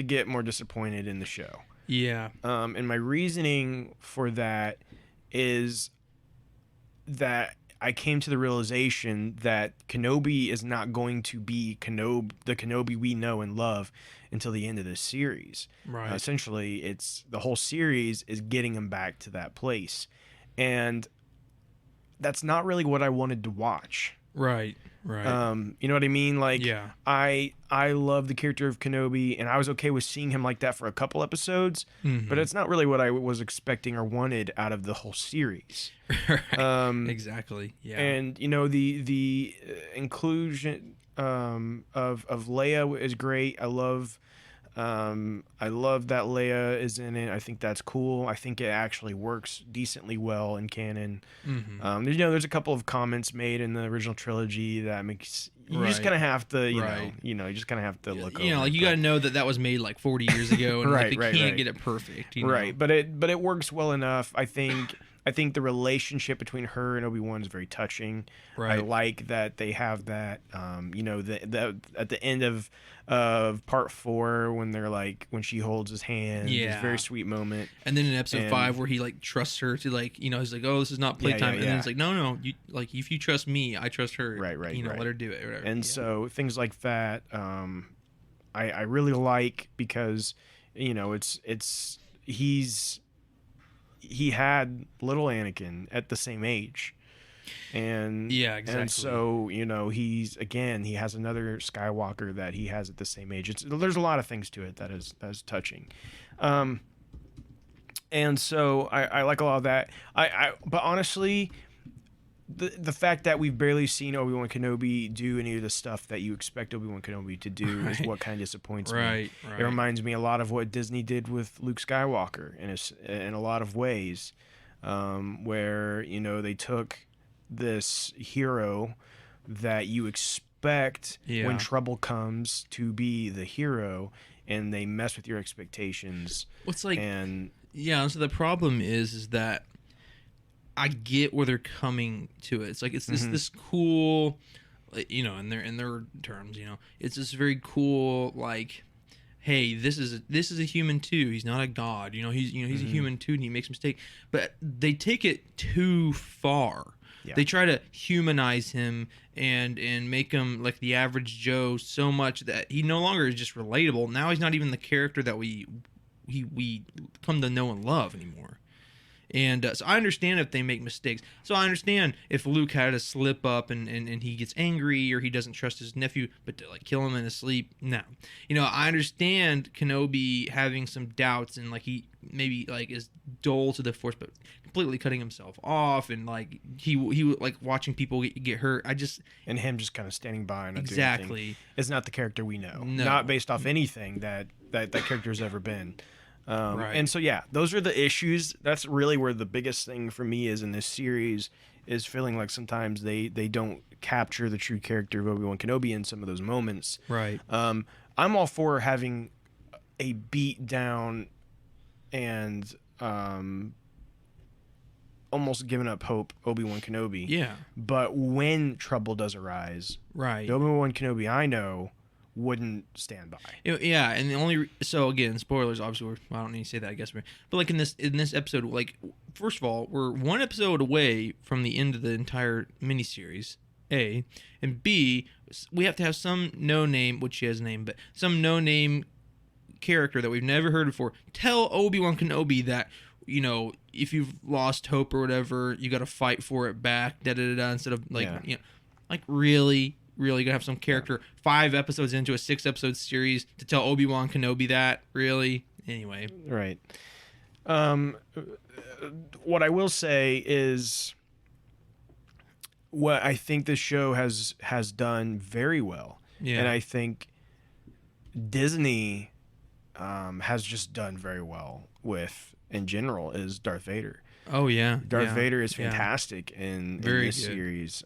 get more disappointed in the show. Yeah. And my reasoning for that is that I came to the realization that Kenobi is not going to be the Kenobi we know and love until the end of this series. Right. Essentially, it's the whole series is getting him back to that place. And that's not really what I wanted to watch. Right. Right. You know what I mean? Like, Yeah. I love the character of Kenobi, and I was okay with seeing him like that for a couple episodes, Mhm. but it's not really what I was expecting or wanted out of the whole series. Right. Exactly. Yeah. And you know, the inclusion of Leia is great. I love that Leia is in it. I think that's cool. I think it actually works decently well in canon. Mhm. There's a couple of comments made in the original trilogy that makes you just Right. kind of have to, you Right. just kind of have to look. You know, over like it, you but- got to know that was made like 40 years ago, and Right, like, they right, can't right. get it perfect. You know? Right, but it works well enough. I think the relationship between her and Obi-Wan is very touching. Right. I like that they have that. The at the end of part 4 when she holds his hand. It's Yeah. a very sweet moment. And then in episode And- 5, where he like trusts her to he's like, oh, this is not Yeah, playtime, yeah, and then yeah. it's like, no, you like if you trust me, I trust her. Right, right, You know, right. let her do it. Or whatever. And Yeah. so things like that, I really like because he had little Anakin at the same age. And Yeah, exactly. And so he has another Skywalker that he has at the same age. There's a lot of things to it that is touching, and so I like a lot of that. But honestly, the fact that we've barely seen Obi-Wan Kenobi do any of the stuff that you expect Obi-Wan Kenobi to do is what kind of disappoints me. Right. It reminds me a lot of what Disney did with Luke Skywalker in a lot of ways, where they took this hero that you expect when trouble comes to be the hero, and they mess with your expectations. What's like, and so the problem is that I get where they're coming to it. It's like it's this cool, in their terms, it's this very cool, like, hey, this is a human too. He's not a god. He's a human too, and he makes mistakes. But they take it too far. Yeah. They try to humanize him and make him like the average Joe so much that he no longer is just relatable. Now he's not even the character that we come to know and love anymore. And so I understand if they make mistakes. So I understand if Luke had a slip up and he gets angry or he doesn't trust his nephew, but to like kill him in his sleep, no. I understand Kenobi having some doubts and like he maybe like is dull to the Force, but completely cutting himself off and like he like watching people get hurt. And him just kind of standing by and not doing exactly anything is not the character we know. No. Not based off anything that character's ever been. Right. And so, those are the issues. That's really where the biggest thing for me is in this series is feeling like sometimes they don't capture the true character of Obi-Wan Kenobi in some of those moments. Right. I'm all for having a beat down and almost giving up hope Obi-Wan Kenobi. Yeah. But when trouble does arise, right, the Obi-Wan Kenobi I know wouldn't stand by. Yeah, and the only so again, spoilers. Obviously, I don't need to say that, I guess, but like in this episode, like first of all, we're one episode away from the end of the entire miniseries. A and B, we have to have some no-name, which she has a name, but some no-name character that we've never heard before. Tell Obi-Wan Kenobi that if you've lost hope or whatever, you got to fight for it back. Instead of like like really. Really gonna have some character 5 episodes into a 6-episode series to tell Obi-Wan Kenobi that? Really? Anyway. Right. What I will say is what I think this show has done very well. Yeah. And I think Disney has just done very well with, in general, is Darth Vader. Oh, yeah. Darth Vader is fantastic in this series.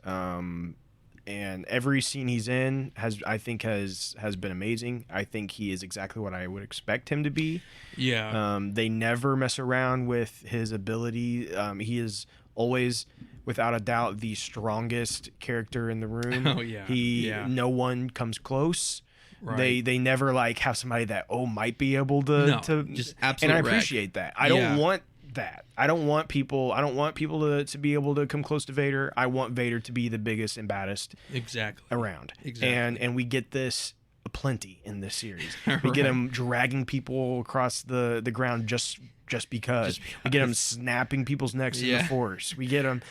And every scene he's in has been amazing. I think he is exactly what I would expect him to be. Yeah. They never mess around with his ability. He is always, without a doubt, the strongest character in the room. Oh yeah. No one comes close. Right. They never like have somebody that might be able to just absolute and I wreck. appreciate that. I don't want that. I don't want people to be able to come close to Vader. I want Vader to be the biggest and baddest around. Exactly. And we get this aplenty in this series. We get him dragging people across the ground just because. We get him snapping people's necks in the Force. We get him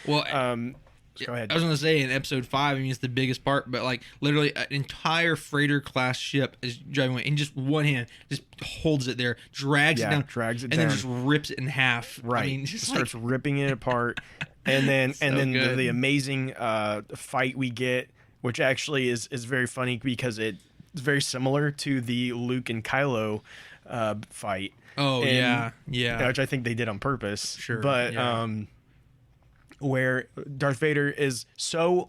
go ahead. I was gonna say in episode 5, I mean it's the biggest part, but like literally an entire freighter class ship is driving away, and just one hand just holds it there, drags it down, and then just rips it in half. Right, I mean, just starts ripping it apart, and then the amazing fight we get, which actually is very funny because it's very similar to the Luke and Kylo fight. Oh, yeah. Which I think they did on purpose. Sure, but where Darth Vader is so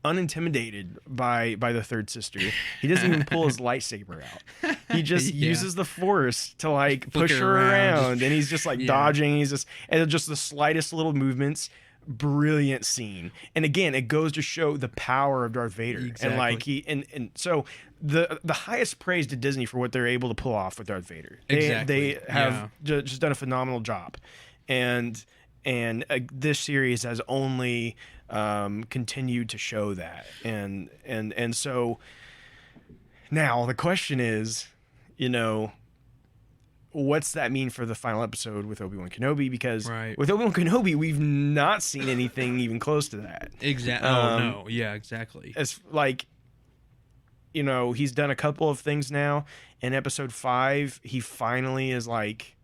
unintimidated by the third sister, he doesn't even pull his lightsaber out. He just uses the Force to like push her around, and he's just like dodging. He's just the slightest little movements. Brilliant scene, and again, it goes to show the power of Darth Vader, and like and so the highest praise to Disney for what they're able to pull off with Darth Vader. They have just done a phenomenal job, and this series has only continued to show that, and so now the question is, what's that mean for the final episode with Obi-Wan Kenobi? Because with Obi-Wan Kenobi, we've not seen anything even close to that. Exactly. No. Yeah, exactly. It's like, he's done a couple of things now. In episode 5, he finally is like,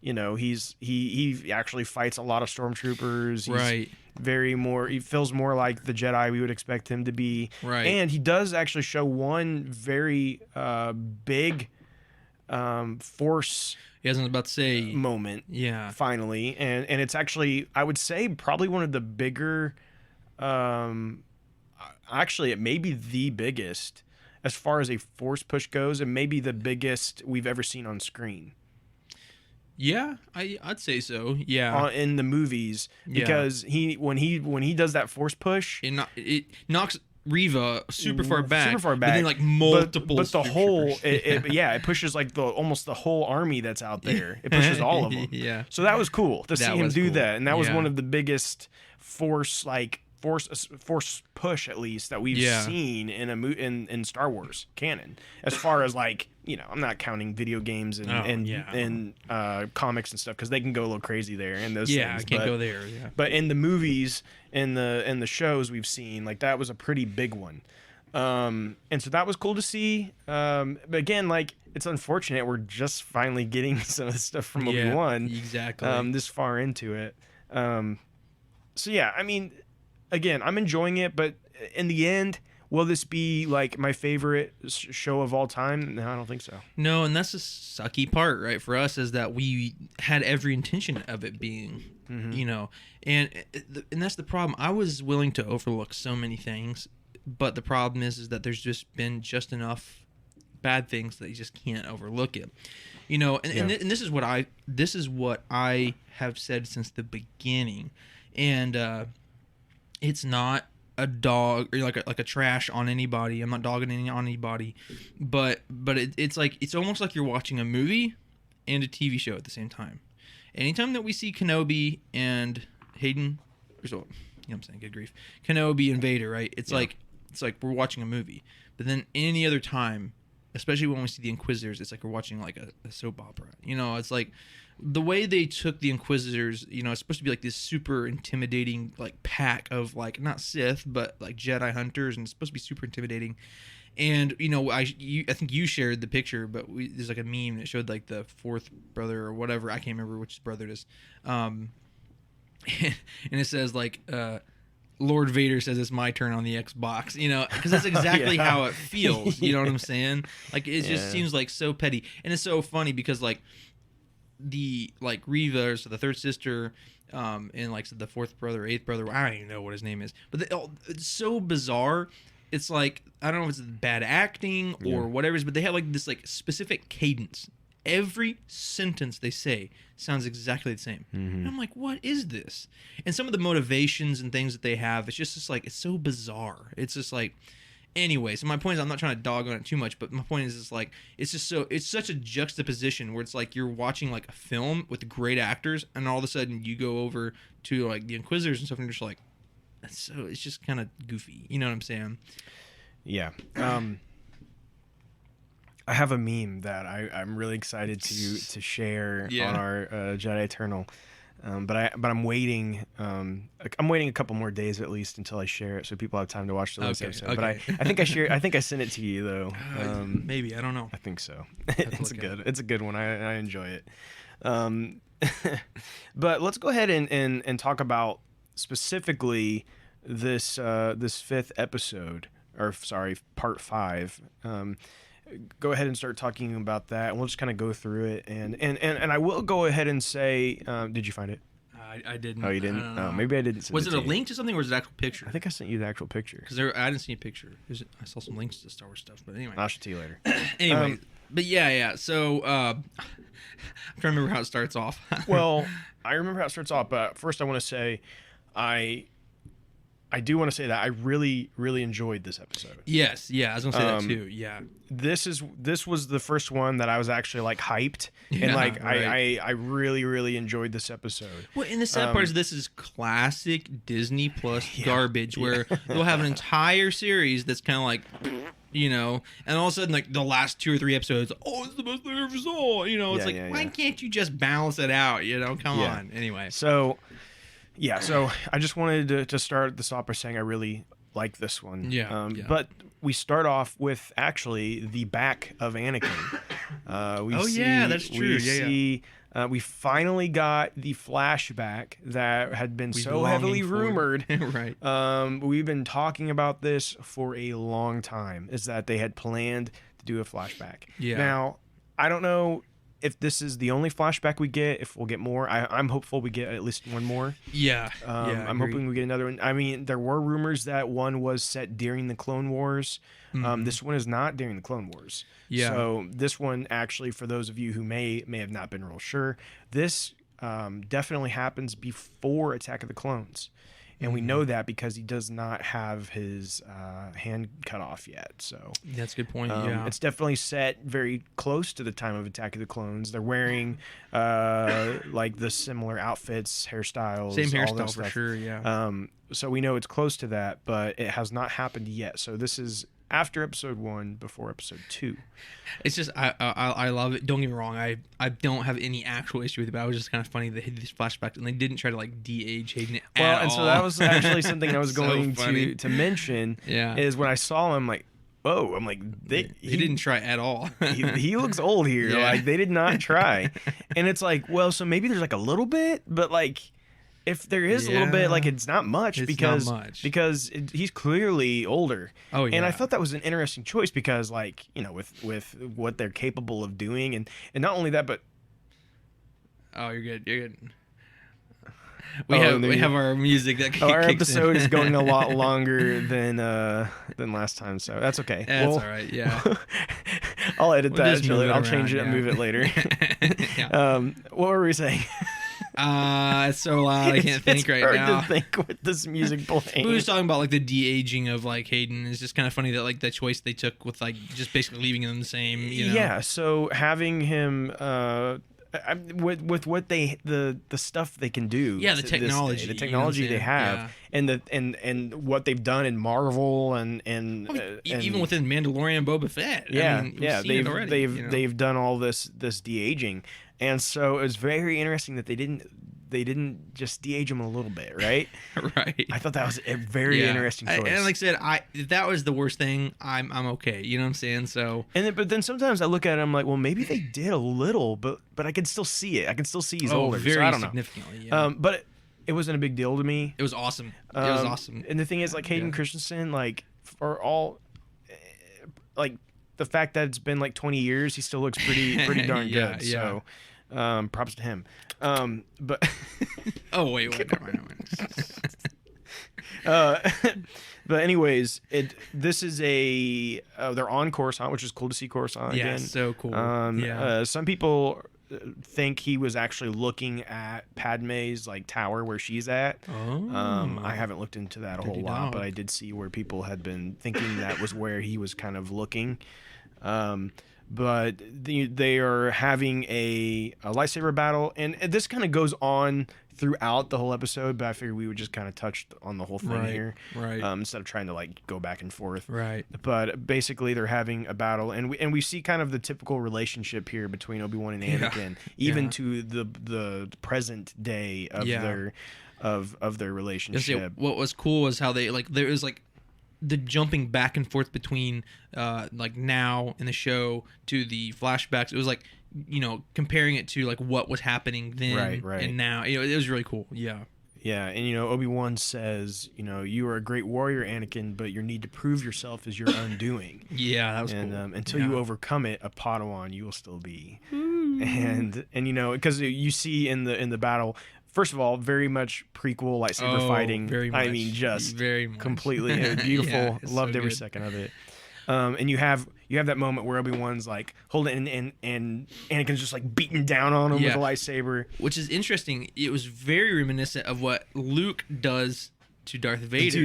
you know, he actually fights a lot of stormtroopers. He's he feels more like the Jedi we would expect him to be. Right. And he does actually show one very big Force. I was about to say moment. Yeah. Finally, and it's actually, I would say, probably one of the bigger. Actually, it may be the biggest as far as a Force push goes, and maybe the biggest we've ever seen on screen. Yeah, I'd say so. Yeah, in the movies, because when he does that Force push, it knocks Reva super far back, but then like multiple. But the whole, it pushes like almost the whole army that's out there. It pushes all of them. Yeah. So that was cool to see him do that, and that was one of the biggest Force push, at least, that we've seen in Star Wars canon, as far as like, you know, I'm not counting video games and comics and stuff, because they can go a little crazy there in those things. I can't go there. Yeah. But in the movies and the shows we've seen, like, that was a pretty big one. And so that was cool to see. But again, like, it's unfortunate we're just finally getting some of the stuff from Obi-Wan. Exactly. This far into it. So yeah, I mean, again, I'm enjoying it, but in the end, will this be like my favorite show of all time? No, I don't think so. No, and that's the sucky part, right? For us, is that we had every intention of it being, you know, and that's the problem. I was willing to overlook so many things, but the problem is that there's just been just enough bad things that you just can't overlook it, you know. And this is what I have said since the beginning, and it's not a dog or like a trash on anybody. I'm not dogging on anybody, but it's like, it's almost like you're watching a movie and a TV show at the same time. Anytime that we see Kenobi and Hayden, or so, you know what I'm saying, good grief, Kenobi and Vader, right? It's like we're watching a movie. But then any other time, especially when we see the Inquisitors, it's like we're watching like a soap opera. You know, it's like the way they took the Inquisitors, you know, it's supposed to be like this super intimidating like pack of like, not Sith, but like Jedi hunters, and it's supposed to be super intimidating. And, you know, I think you shared the picture, but there's like a meme that showed like the fourth brother or whatever. I can't remember which brother it is. And it says like, Lord Vader says it's my turn on the Xbox, you know, because that's exactly how it feels. You know what I'm saying? Like, it just seems like so petty. And it's so funny because like Reva, so the third sister, and like the fourth brother, eighth brother, I don't even know what his name is, but it's so bizarre. It's like, I don't know if it's bad acting or whatever, but they have like this like specific cadence. Every sentence they say sounds exactly the same. And I'm like, what is this? And some of the motivations and things that they have, it's just like, it's so bizarre. It's just like, anyway, so my point is, I'm not trying to dog on it too much, but my point is, it's like, it's such a juxtaposition where it's like you're watching like a film with great actors, and all of a sudden you go over to like the Inquisitors and stuff, and you're just like, it's just kind of goofy. You know what I'm saying? Yeah. I have a meme that I'm really excited to share on our Jedi Eternal, but I'm waiting. I'm waiting a couple more days at least until I share it, so people have time to watch the latest episode. But I think I think I sent it to you though. Maybe, I don't know. I think so. It's a good one. I enjoy it. But let's go ahead and talk about specifically this fifth episode, or sorry, part 5. Go ahead and start talking about that, and we'll just kind of go through it. And I will go ahead and say, did you find it? I didn't. Oh, you didn't? Oh, maybe I didn't. Was it a link to something, or was it an actual picture? I think I sent you the actual picture. Because I didn't see a picture. I saw some links to Star Wars stuff, but anyway. I'll show it to you later. Anyway, but yeah. So I'm trying to remember how it starts off. Well, I remember how it starts off, but first I want to say, I do want to say that I really, really enjoyed this episode. Yes, yeah, I was gonna say that too. Yeah, this was the first one that I was actually like hyped, and like right. I really, really enjoyed this episode. Well, and the sad part is this is classic Disney Plus garbage, where they'll have an entire series that's kind of like, you know, and all of a sudden like the last 2 or 3 episodes, it's the best thing I ever saw. You know, it's why can't you just balance it out? You know, come on. Anyway, so. Yeah, so I just wanted to start this off by saying I really like this one. Yeah. But we start off with actually the back of Anakin. That's true. We see We finally got the flashback that had been We've so been heavily longing for. rumored. Right. We've been talking about this for a long time, is that they had planned to do a flashback. Yeah. Now, I don't know if this is the only flashback we get, if we'll get more. I'm hopeful we get at least one more. Yeah. I'm hoping we get another one. I mean, there were rumors that one was set during the Clone Wars. This one is not during the Clone Wars. Yeah. So this one, actually, for those of you who may have not been real sure, this definitely happens before Attack of the Clones. And we know that because he does not have his hand cut off yet. So that's a good point. it's definitely set very close to the time of Attack of the Clones. They're wearing like the similar outfits, hairstyles, same all that hairstyle stuff. for sure. Yeah. So we know it's close to that, but it has not happened yet. So this is after episode 1, before episode 2. It's just I love it. Don't get me wrong. I don't have any actual issue with it, but it was just kind of funny they hit these flashbacks and they didn't try to like de-age Hayden at all. Well, and so that was actually something I was So going funny. to mention. Yeah. Is when I saw him, like, oh, I'm like, He didn't try at all. he looks old here. Yeah. Like, they did not try. And it's like, well, so maybe there's like a little bit, but like, if there is a little bit, like, it's not much. It's because not much. He's clearly older. Oh, yeah. And I thought that was an interesting choice because, like, you know, with what they're capable of doing, and not only that, but Oh, you're good. You're good. We have our music that kicks our episode in. is going a lot longer than last time, so that's okay. That's all right. Yeah. I'll edit We'll that. just move it I'll change it around, and move it later. Yeah. What were we saying? It's so loud. I can't think right hard now. to think with this music playing. We were just talking about like the de-aging of like Hayden. It's just kind of funny that like the choice they took with like just basically leaving him the same. You know? Yeah. So having him. With what the stuff they can do, Yeah, the to this day, technology, the technology you know they what I'm have, saying? and what they've done in Marvel and Even within Mandalorian and Boba Fett. Yeah, I mean, we've yeah, seen it already, you know? they've done all this de-aging, and so it was very interesting that they didn't just de-age him a little bit, right? Right. I thought that was a very interesting choice. And like I said, if that was the worst thing, I'm okay. You know what I'm saying? So. But then sometimes I look at it, I'm like, well, maybe they did a little, but I can still see it. I can still see he's older. Very so I don't know. significantly. Yeah. But it wasn't a big deal to me. It was awesome. It was awesome. And the thing is, like, Hayden Christensen, like, for all, like, the fact that it's been like 20 years, he still looks pretty darn good. Yeah. So, props to him. But Oh wait, never mind. but anyways, this is they're on Coruscant, which is cool to see Coruscant Yeah, again. so cool. Some people think he was actually looking at Padme's like tower where she's at. I haven't looked into that a whole Dirty lot, dog. but I did see where people had been thinking that was where he was kind of looking. But they are having a lightsaber battle, and this kind of goes on throughout the whole episode, but I figured we would just kind of touch on the whole thing here, right. instead of trying to like go back and forth. Right. But basically, they're having a battle, and we see kind of the typical relationship here between Obi-Wan and Anakin, even to the present day of their relationship. What was cool was how they like there was like the jumping back and forth between like now in the show to the flashbacks. It was like, you know, comparing it to like what was happening then Right. and now. You know, it was really cool. Yeah. Yeah, and you know, Obi-Wan says, you know, you are a great warrior, Anakin, but your need to prove yourself is your undoing. Yeah, that was And cool. until you overcome it, a Padawan you will still be. And you know, because you see in the battle, first of all, very much prequel lightsaber fighting. Very much. I mean, just very much. completely beautiful. Yeah, it's Loved so every good. second of it. And you have that moment where Obi-Wan's like holding and Anakin's just like beating down on him with a lightsaber. Which is interesting. It was very reminiscent of what Luke does to Darth Vader.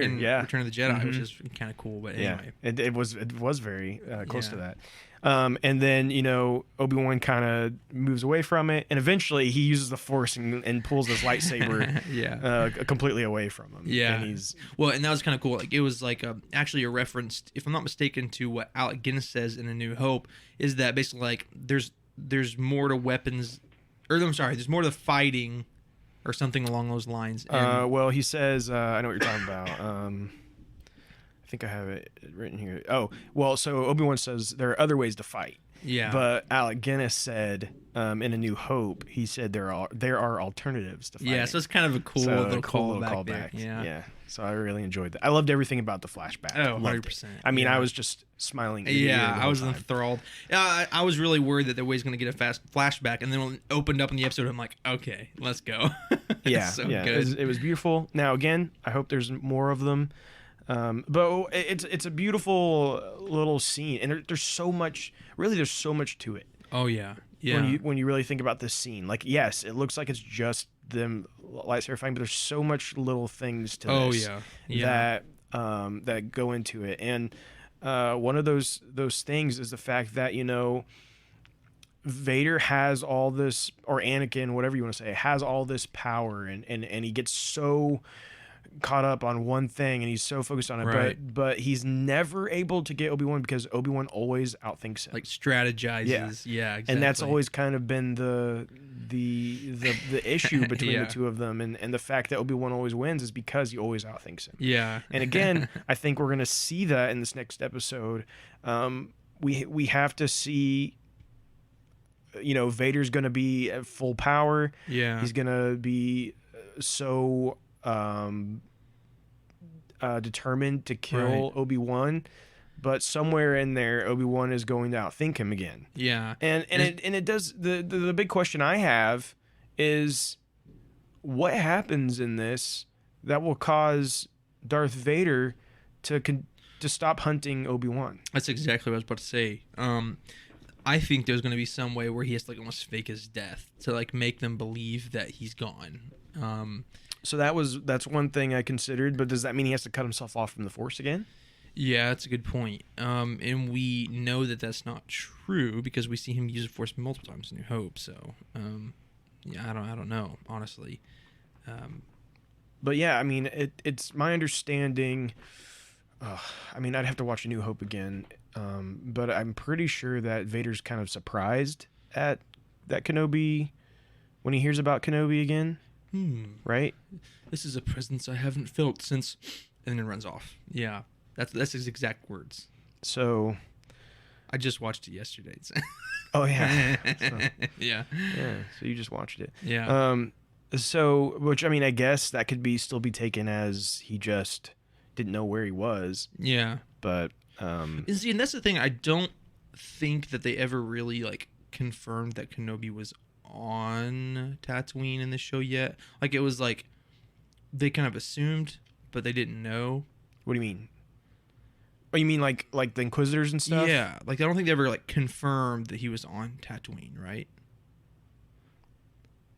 In Return of the Jedi, which is kind of cool. But anyway, it was very close to that. And then, you know, Obi-Wan kind of moves away from it, and eventually he uses the Force and pulls his lightsaber completely away from him. Yeah. And he's and that was kind of cool. Like, it was like actually a reference, if I'm not mistaken, to what Alec Guinness says in A New Hope, is that basically like there's more to weapons, or I'm sorry, there's more to fighting, or something along those lines. And, well, he says, I know what you're talking about. think I have it written here. Oh, well, so Obi-Wan says there are other ways to fight. Yeah. But Alec Guinness said in A New Hope, he said there are alternatives to fighting. Yeah, so it's kind of a cool little callback there. Yeah. So I really enjoyed that. I loved everything about the flashback. Oh, Loved 100%. it. I mean, I was just smiling. Yeah, the I was whole time. enthralled. I was really worried that they were going to get a fast flashback, and then when it opened up in the episode, I'm like, okay, let's go. Yeah, so yeah. good. It was beautiful. Now, again, I hope there's more of them. But it's a beautiful little scene, and there's so much. Really, there's so much to it. Oh yeah, yeah. When you really think about this scene, like, yes, it looks like it's just them lightsaber fighting, but there's so much little things to this that go into it. And one of those things is the fact that, you know, Vader has all this, or Anakin, whatever you want to say, has all this power, and he gets so caught up on one thing and he's so focused on it, Right. but he's never able to get Obi-Wan because Obi-Wan always outthinks him. Like strategizes. Yeah, exactly. And that's always kind of been the issue between Yeah. the two of them, and the fact that Obi-Wan always wins is because he always outthinks him. Yeah. And again, I think we're going to see that in this next episode. We have to see, you know, Vader's going to be at full power. Yeah. He's going to be so determined to kill Right. Obi-Wan, but somewhere in there, Obi-Wan is going to outthink him again. Yeah. And it does. The big question I have is, what happens in this that will cause Darth Vader to stop hunting Obi-Wan? That's exactly what I was about to say. I think there's going to be some way where he has to like almost fake his death to like make them believe that he's gone. So that's one thing I considered, but does that mean he has to cut himself off from the Force again? Yeah, that's a good point. And we know that that's not true because we see him use the Force multiple times in New Hope. So, yeah, I don't know, honestly. But yeah, I mean, it's my understanding. I mean, I'd have to watch A New Hope again, but I'm pretty sure that Vader's kind of surprised at that Kenobi when he hears about Kenobi again. Right? This is a presence I haven't felt since, and then runs off. Yeah, that's his exact words. So, I just watched it yesterday. oh yeah, Yeah. yeah. So you just watched it. Yeah. So, which I mean, I guess that could still be taken as he just didn't know where he was. Yeah. But And see, and that's the thing. I don't think that they ever really like confirmed that Kenobi was on Tatooine in the show yet. Like it was like they kind of assumed, but they didn't know. what do you mean? Oh, you mean like the Inquisitors and stuff? Yeah, like I don't think they ever like confirmed that he was on Tatooine, right?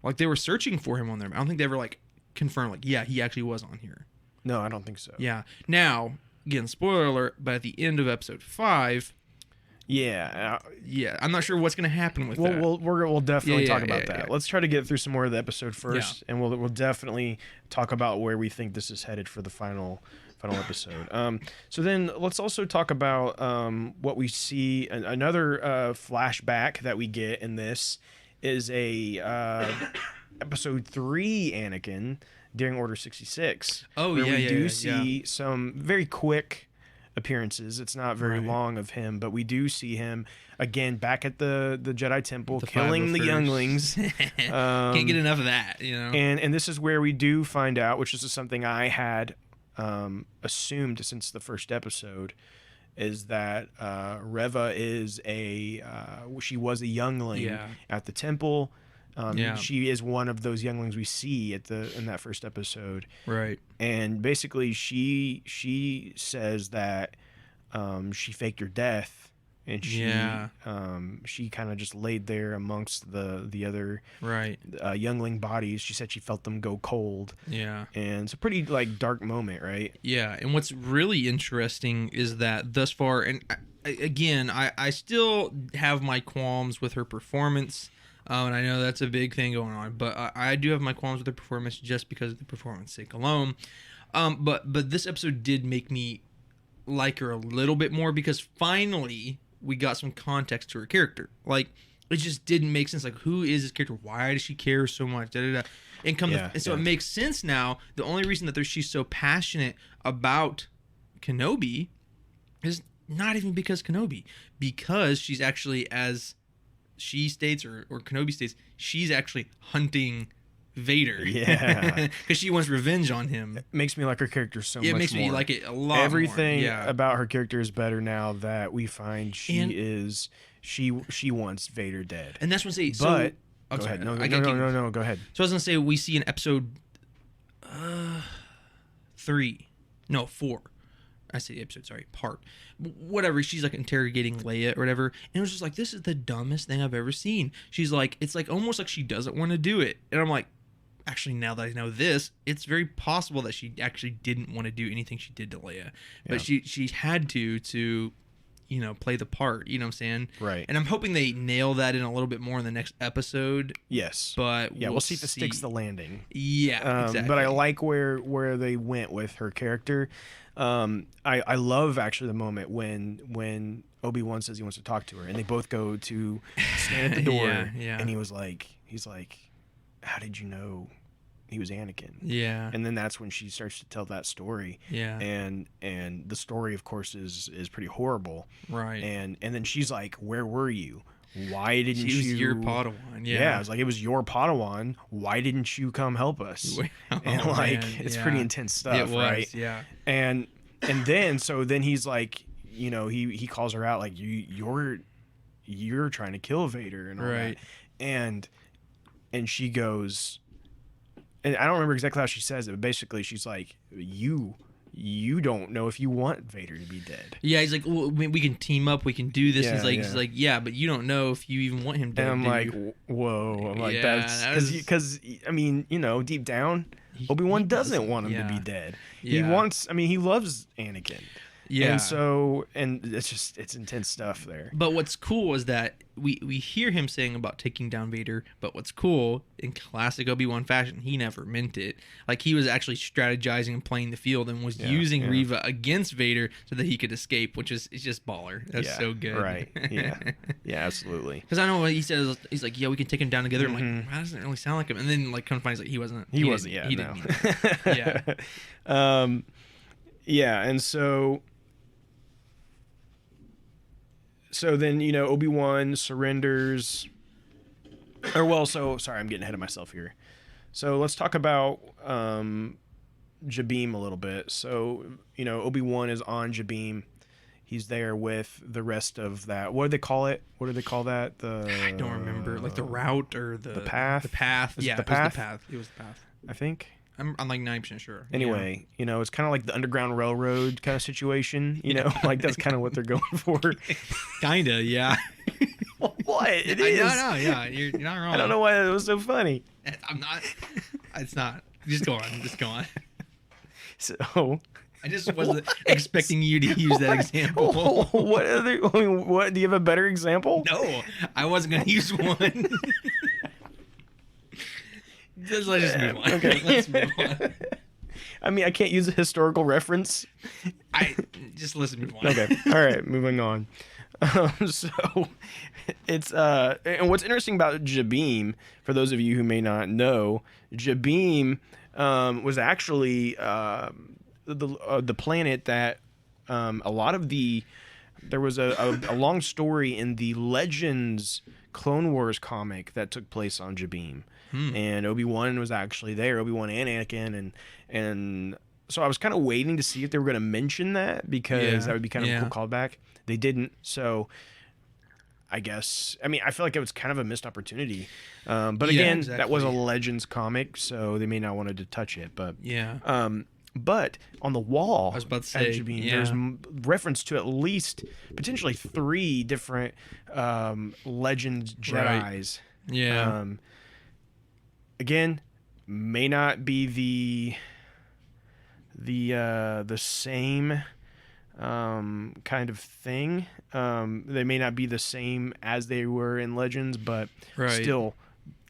Like they were searching for him on there. But I don't think they ever like confirmed like, yeah, he actually was on here. No, I don't think so. Yeah. Now, again, spoiler alert, but at the end of episode 5, Yeah. yeah, I'm not sure what's going to happen with that. We'll definitely talk about that. yeah. Let's try to get through some more of the episode first, and we'll definitely talk about where we think this is headed for the final episode. So then let's also talk about what we see. Another flashback that we get in this is a episode 3 Anakin during Order 66. Oh, where yeah, we yeah, do yeah, see some very quick appearances. It's not very Right. long of him, but we do see him again back at the Jedi Temple, The killing the 501st. younglings. Can't get enough of that, you know. And this is where we do find out, which is something I had assumed since the first episode, is that Reva is she was a youngling Yeah. at the temple. Yeah. She is one of those younglings we see in that first episode. Right. And basically, she says that she faked her death, and she kind of just laid there amongst the other Right. youngling bodies. She said she felt them go cold, Yeah. and it's a pretty like dark moment, right? Yeah, and what's really interesting is that thus far, and I still have my qualms with her performance, and I know that's a big thing going on, but I do have my qualms with her performance just because of the performance sake alone. But this episode did make me like her a little bit more because finally we got some context to her character. Like it just didn't make sense. Like who is this character? Why does she care so much? Da, da, da. And so it makes sense now. The only reason that she's so passionate about Kenobi is not even because Kenobi, because she's actually, as she states, or Kenobi states, she's actually hunting Vader. Yeah. Because she wants revenge on him. It makes me like her character so much more. It makes me like it a lot Everything more. Yeah. about her character is better now that we find she wants Vader dead. And that's what I say. But I'm go sorry. ahead. No, go ahead. So I was going to say, we see in episode 4. I say episode, sorry, part. Whatever, she's like interrogating Leia or whatever. And it was just like, this is the dumbest thing I've ever seen. She's like, it's like almost like she doesn't want to do it. And I'm like, actually, now that I know this, it's very possible that she actually didn't want to do anything she did to Leia. But she had to, you know, play the part. You know what I'm saying? Right. And I'm hoping they nail that in a little bit more in the next episode. Yes. But we'll see if it sticks the landing. Yeah, exactly. But I like where they went with her character. I love actually the moment when Obi-Wan says he wants to talk to her, and they both go to stand at the door, and he's like, how did you know he was Anakin? Yeah. And then that's when she starts to tell that story. Yeah. And the story, of course, is pretty horrible. Right. And then she's like, where were you? Why didn't you? She was your Padawan. Yeah, I was like, it was your Padawan. Why didn't you come help us? And like, it's pretty intense stuff, it was, right? Yeah. And then he's like, you know, he calls her out like, you're trying to kill Vader and all that. And she goes, and I don't remember exactly how she says it, but basically she's like, you don't know if you want Vader to be dead. Yeah, he's like, well, we can team up, we can do this. He's like, yeah, but you don't know if you even want him dead. And I'm like, whoa. I'm like, that's because I mean, you know, deep down, Obi-Wan doesn't want him to be dead. Yeah. He loves Anakin. Yeah. And it's intense stuff there. But what's cool is that we hear him saying about taking down Vader, but what's cool, in classic Obi-Wan fashion, he never meant it. Like, he was actually strategizing and playing the field and was using Reva against Vader so that he could escape, which is just baller. That's so good. Right. Yeah. Yeah, absolutely. Because I know what he says, he's like, yeah, we can take him down together. I'm like, that doesn't really sound like him. And then, like, come to find, he's like, he wasn't. He didn't mean it. Yeah. Yeah, and so then, you know, Obi-Wan surrenders. Sorry, I'm getting ahead of myself here. So let's talk about Jabeem a little bit. So, you know, Obi-Wan is on Jabeem. He's there with the rest of that. What do they call it? What do they call that? I don't remember. Like the route or the path? The path. It was the path. It was the path. I think. I'm like 90% sure. Anyway, you know, it's kind of like the Underground Railroad kind of situation. You know, like that's kind of what they're going for. Kinda, yeah. What? It is. No, yeah. You're not wrong. I don't know why it was so funny. I'm not. It's not. Just go on. So. I just wasn't expecting you to use that example. What? Do you have a better example? No, I wasn't going to use one. Let's just move on. Okay. Let's move on. I mean, I can't use a historical reference. Just let's move on. Okay. All right. Moving on. So it's and what's interesting about Jabeem, for those of you who may not know, Jabeem was actually the planet that a lot of there was a long story in the Legends Clone Wars comic that took place on Jabeem. And Obi-Wan was actually there, Obi-Wan and Anakin, and so I was kind of waiting to see if they were going to mention that, because that would be kind of a cool callback. They didn't, so I guess, I mean, I feel like it was kind of a missed opportunity. But again, exactly. That was a Legends comic, so they may not wanted to touch it, but but on the wall, I was about to say, there's reference to at least potentially 3 different Legends Jedis. Right. Yeah. Again, may not be the same kind of thing. They may not be the same as they were in Legends, but still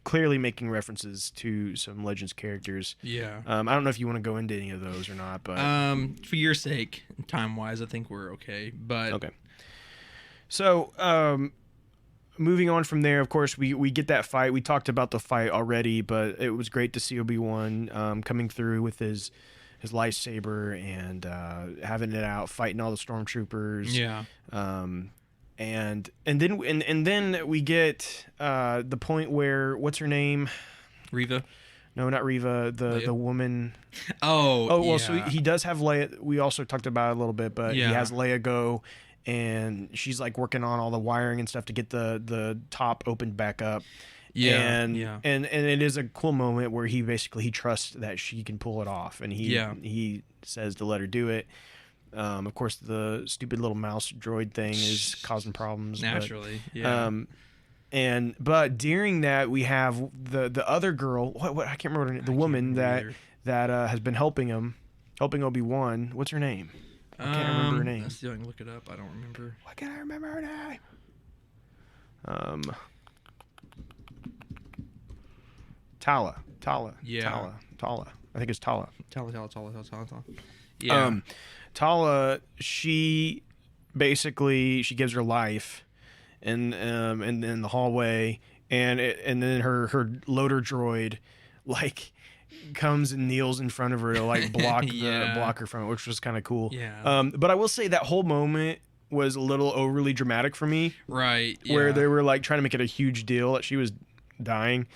clearly making references to some Legends characters. Yeah. I don't know if you want to go into any of those or not, but for your sake, time-wise, I think we're okay. But okay. So, moving on from there, of course, we get that fight. We talked about the fight already, but it was great to see Obi-Wan coming through with his his lightsaber and having it out, fighting all the stormtroopers. Yeah. And then we get the point where what's her name? Riva. No, not Riva. The woman. Oh. Oh well, yeah. so he does have Leia. We also talked about it a little bit, but he has Leia go, and she's like working on all the wiring and stuff to get the top opened back up. Yeah. And it is a cool moment where he trusts that she can pull it off, and he says to let her do it. Of course, the stupid little mouse droid thing is causing problems. Naturally, But during that, we have the other girl. What I can't remember her name. The woman that has been helping Obi-Wan. What's her name? I can't remember her name. Let's see if I can look it up. I don't remember. Why can't I remember her name? Tala. Yeah. Tala. I think it's Tala. Tala. Yeah. Tala, she basically gives her life, and in the hallway, and then her loader droid, like, comes and kneels in front of her to like block her from it, which was kind of cool. Yeah. But I will say that whole moment was a little overly dramatic for me. Right. Yeah. Where they were like trying to make it a huge deal that she was dying.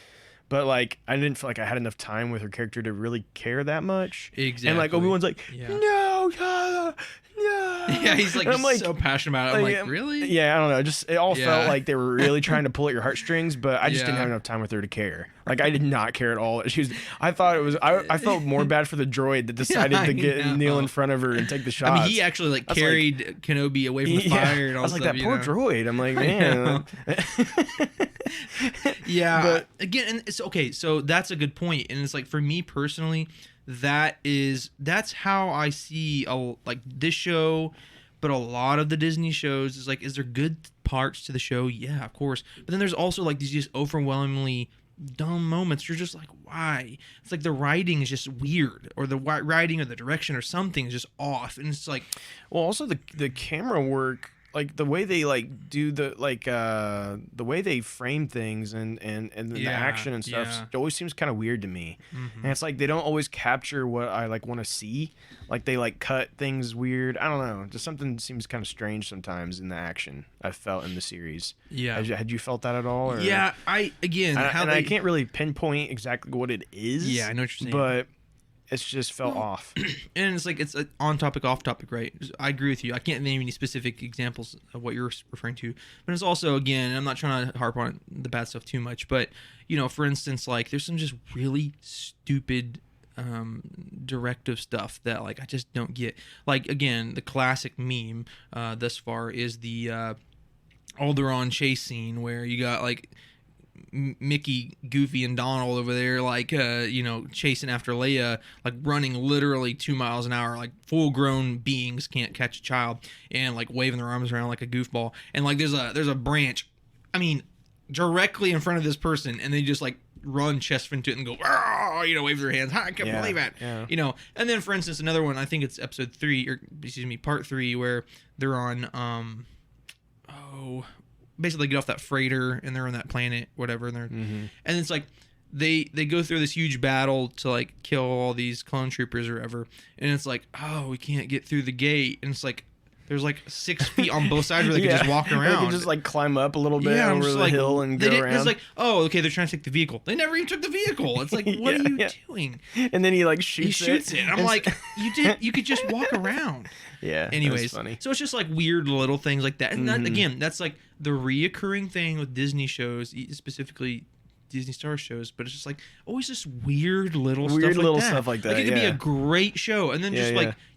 But, like, I didn't feel like I had enough time with her character to really care that much. Exactly. And, like, Obi-Wan's like, no, no. Yeah, he's, like, so passionate about it. I'm like, really? Yeah, I don't know. It all felt like they were really trying to pull at your heartstrings, but I just didn't have enough time with her to care. Like, I did not care at all. I felt more bad for the droid that decided to kneel in front of her and take the shots. I mean, he actually, like, carried Kenobi away from the fire and all that stuff. I was like, that poor droid. I'm like, man. Yeah. But again, and it's okay. So that's a good point. And it's like, for me personally, that's how I see like this show, but a lot of the Disney shows is like, is there good parts to the show? Yeah, of course. But then there's also like these just overwhelmingly dumb moments. You're just like, why? It's like the writing is just weird, or the writing or the direction or something is just off. And it's like, well, also the camera work. Like the way they like do the way they frame things and the action and stuff it always seems kind of weird to me. Mm-hmm. And it's like they don't always capture what I like want to see. Like they like cut things weird. I don't know. Just something seems kind of strange sometimes in the action I felt in the series. Yeah. Had you felt that at all? Or? Yeah. I can't really pinpoint exactly what it is. Yeah, I know what you're saying. But it's just felt off. And it's like, it's on topic, off topic, right? I agree with you. I can't name any specific examples of what you're referring to. But it's also, again, I'm not trying to harp on the bad stuff too much, but, you know, for instance, like, there's some just really stupid directive stuff that, like, I just don't get. Like, again, the classic meme thus far is the Alderaan chase scene where you got, like, Mickey, Goofy, and Donald over there, like, chasing after Leia, like running literally 2 miles an hour, like full-grown beings can't catch a child, and like waving their arms around like a goofball. And like there's a branch, I mean, directly in front of this person, and they just like run chest into it and go, wave their hands. I can't believe it. Yeah. And then for instance, another one, I think it's part 3, where they're on, basically get off that freighter and they're on that planet, whatever, and and it's like they go through this huge battle to like kill all these clone troopers or whatever, and it's like, oh, we can't get through the gate, and it's like there's like 6 feet on both sides where they can just walk around. They can just like climb up a little bit over the hill and go around. It's like, oh, okay, they're trying to take the vehicle. They never even took the vehicle. It's like, what are you doing? And then he like shoots it. I'm like, you could just walk around. Yeah. Anyways, funny. So it's just like weird little things like that. And that, again, that's like the reoccurring thing with Disney shows, specifically Disney Star shows, but it's just like always just weird little stuff like that. Like it could be a great show, and then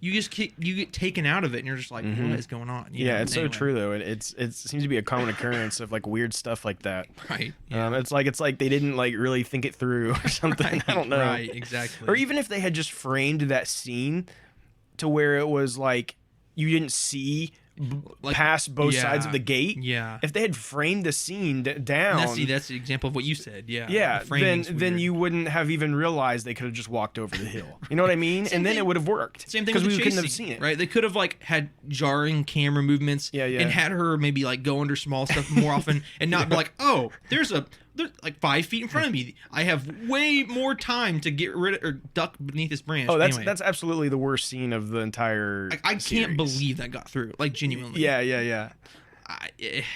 you get taken out of it, and you're just like, what is going on? It's so true though. It seems to be a common occurrence of like weird stuff like that. Right. It's like they didn't like really think it through or something. Right, I don't know. Right. Exactly. Or even if they had just framed that scene to where it was like you didn't see past both sides of the gate. Yeah. If they had framed the scene down, that's the example of what you said. Yeah. Yeah. Then you wouldn't have even realized they could have just walked over the hill. You know what I mean? And then it would have worked. Same thing because we couldn't have seen it. Right. They could have like had jarring camera movements. And had her maybe like go under small stuff more often and not be like, oh, there's they're like 5 feet in front of me. I have way more time to get rid of or duck beneath this branch. Oh, Anyway, that's absolutely the worst scene of the entire. I can't series. believe that got through. Like genuinely. Yeah.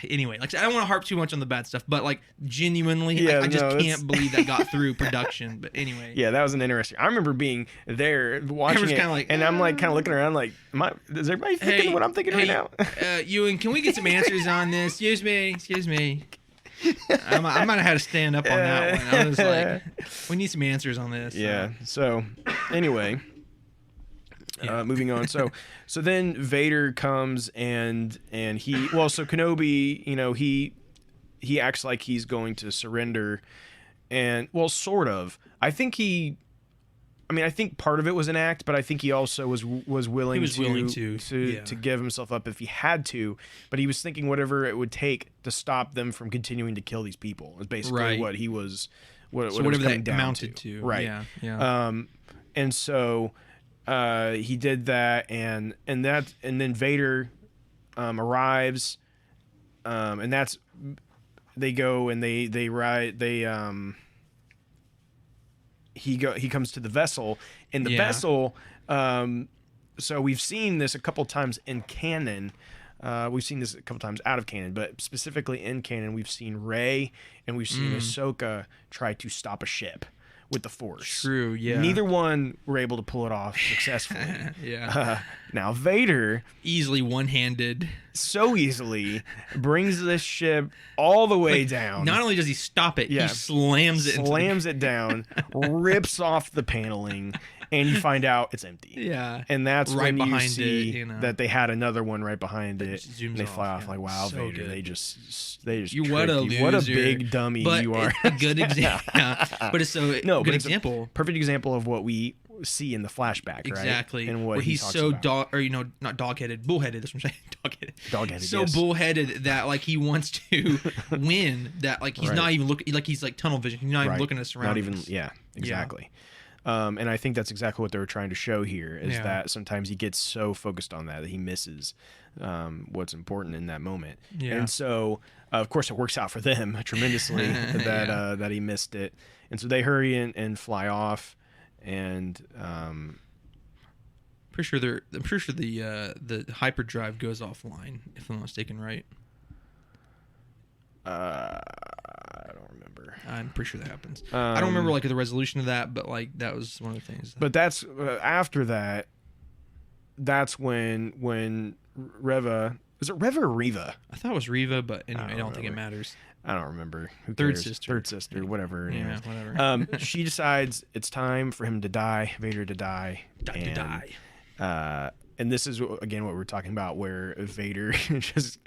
Anyway, like I don't want to harp too much on the bad stuff, but like genuinely, Yeah, I just no, can't believe that got through production. But anyway, Yeah, that was an interesting. I remember being there watching it, kinda like, and I'm like kind of looking around, like, is everybody thinking what I'm thinking right now? Ewan, can we get some answers on this? Excuse me. I might have had to stand up on that one. I was like, we need some answers on this. Yeah. So, anyway, moving on. So then Vader comes and he so Kenobi, he acts like he's going to surrender, and sort of. I think part of it was an act, but I think he also was willing to give himself up if he had to. But he was thinking whatever it would take to stop them from continuing to kill these people is basically what he was. Whatever that amounted to. Right. Yeah. And so he did that, and then Vader arrives, and that's they go and they ride he comes to the vessel, and the vessel, so we've seen this a couple times in canon. We've seen this a couple times out of canon, but specifically in canon, we've seen Rey and we've seen Ahsoka try to stop a ship with the Force. True, yeah. Neither one were able to pull it off successfully. Yeah. Now Vader easily one-handed, so easily brings this ship all the way down. Not only does he stop it, he slams it down, rips off the paneling, and you find out it's empty. Yeah. And that's right when you behind see it, that they had another one right behind it. And they fly off like, wow, so Vader, good. they just You what a loser. What a big dummy but you are. It's a good example. But it's so good example. Perfect example of what we see in the flashback, exactly. right? And what where he's so about. Not dog-headed, bullheaded. That's what I'm saying. Dog-headed. So yes. bullheaded that like he wants to win. That like he's not even looking. Like he's like tunnel vision. He's not even looking at his surroundings. Not even. Yeah. Exactly. And I think that's exactly what they were trying to show here is that sometimes he gets so focused on that he misses what's important in that moment. Yeah. And so, of course, it works out for them tremendously that he missed it. And so they hurry in and fly off. And I'm pretty sure the hyperdrive goes offline, if I'm not mistaken, right? I don't remember. I'm pretty sure that happens. I don't remember like the resolution of that, but like that was one of the things. But that's after that. That's when Reva, is it Reva or Reva? I thought it was Reva, but anyway, I don't think it matters. I don't remember. Who Third cares? sister. Third sister, whatever. Yeah, whatever. She decides it's time for him to die, Vader to die. And this is, again, what we're talking about, where Vader just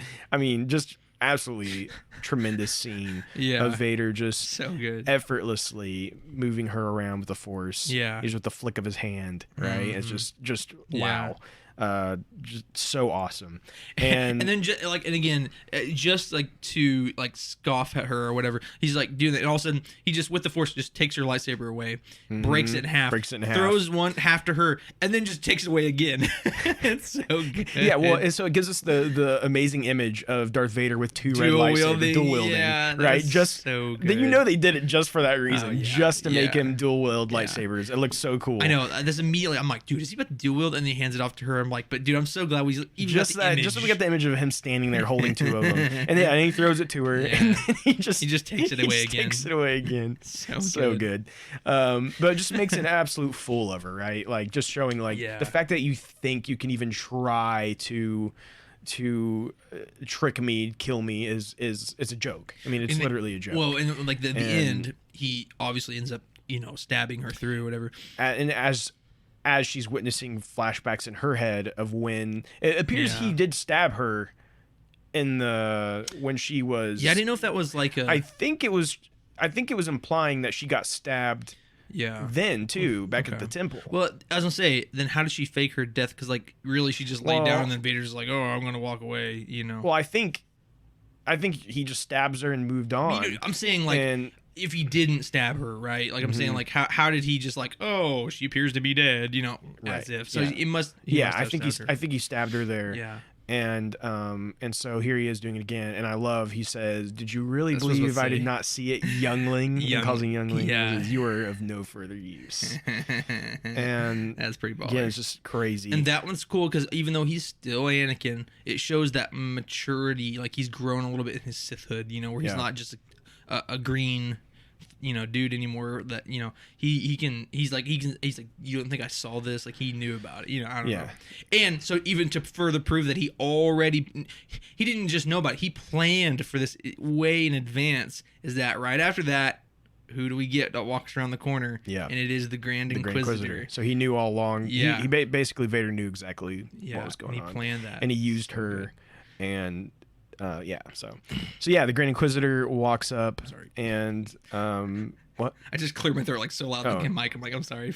absolutely tremendous scene of Vader just so good, effortlessly moving her around with the Force. Yeah. He's with the flick of his hand, right? It's just wow. Just so awesome. And then just like to like scoff at her or whatever, he's like doing that, and all of a sudden he just with the Force just takes her lightsaber away, breaks it in half, throws one half to her, and then just takes it away again. It's so good. Yeah, well, and so it gives us the amazing image of Darth Vader with two red lightsabers dual wielding, right? Just so good. They did it just for that reason, just to make him dual wield lightsabers. It looks so cool. I know. This immediately, I'm like, dude, is he about to dual wield? And he hands it off to her. I'm like, but dude, I'm so glad we even just got the image. Just so we got the image of him standing there holding two of them, and then he throws it to her, and then he just takes it away again. Takes it away again. So good. But it just makes an absolute fool of her, right? Like just showing like the fact that you think you can even try to trick me, kill me is a joke. I mean, it's literally a joke. Well, and like the end, he obviously ends up stabbing her through or whatever. And as she's witnessing flashbacks in her head of when it appears he did stab her when she was. Yeah, I didn't know if that was like a. I think it was implying that she got stabbed. Yeah. Then too, back at the temple. Well, I was gonna say, then how did she fake her death? Because like really, she just laid down, and then Vader's like, "Oh, I'm gonna walk away," Well, I think he just stabs her and moved on. I mean, I'm saying like. If he didn't stab her, right? Like I'm saying, like how did he just like, she appears to be dead, as if. So it must. I think he stabbed her there. Yeah. And so here he is doing it again, and I love. He says, "Did you really That's what I was believe about I to did say. not see it, youngling?" And causing youngling. Yeah. He says, "You are of no further use." And that's pretty baller. yeah, it's just crazy. And that one's cool because even though he's still Anakin, it shows that maturity. Like he's grown a little bit in his Sithhood, you know, where he's not just a green, you know, dude anymore. That, you know, he's like you don't think I saw this? Like he knew about it, you know. I don't know. And so even to further prove that he didn't just know about it, he planned for this way in advance. Is that right after that? Who do we get that walks around the corner? Yeah. And it is the Grand Inquisitor. So he knew all along. Yeah. Basically, Vader knew exactly what was going on. He planned that. And he used her. And, So yeah, the Grand Inquisitor walks up. Sorry. And, what? I just cleared my throat like so loud. Like, Mike, I'm like, I'm sorry.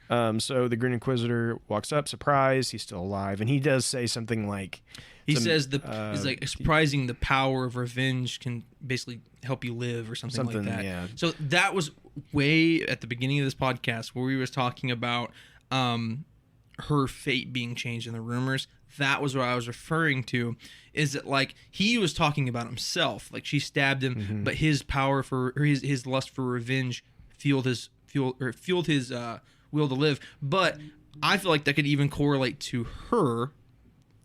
So the Grand Inquisitor walks up, surprised, he's still alive. And he does say something like... He says he's like surprising the power of revenge can basically help you live or something like that. Yeah. So that was way at the beginning of this podcast where we was talking about her fate being changed in the rumors. That was what I was referring to. Is that like he was talking about himself, like she stabbed him, but his power for his lust for revenge fueled his will to live. But I feel like that could even correlate to her.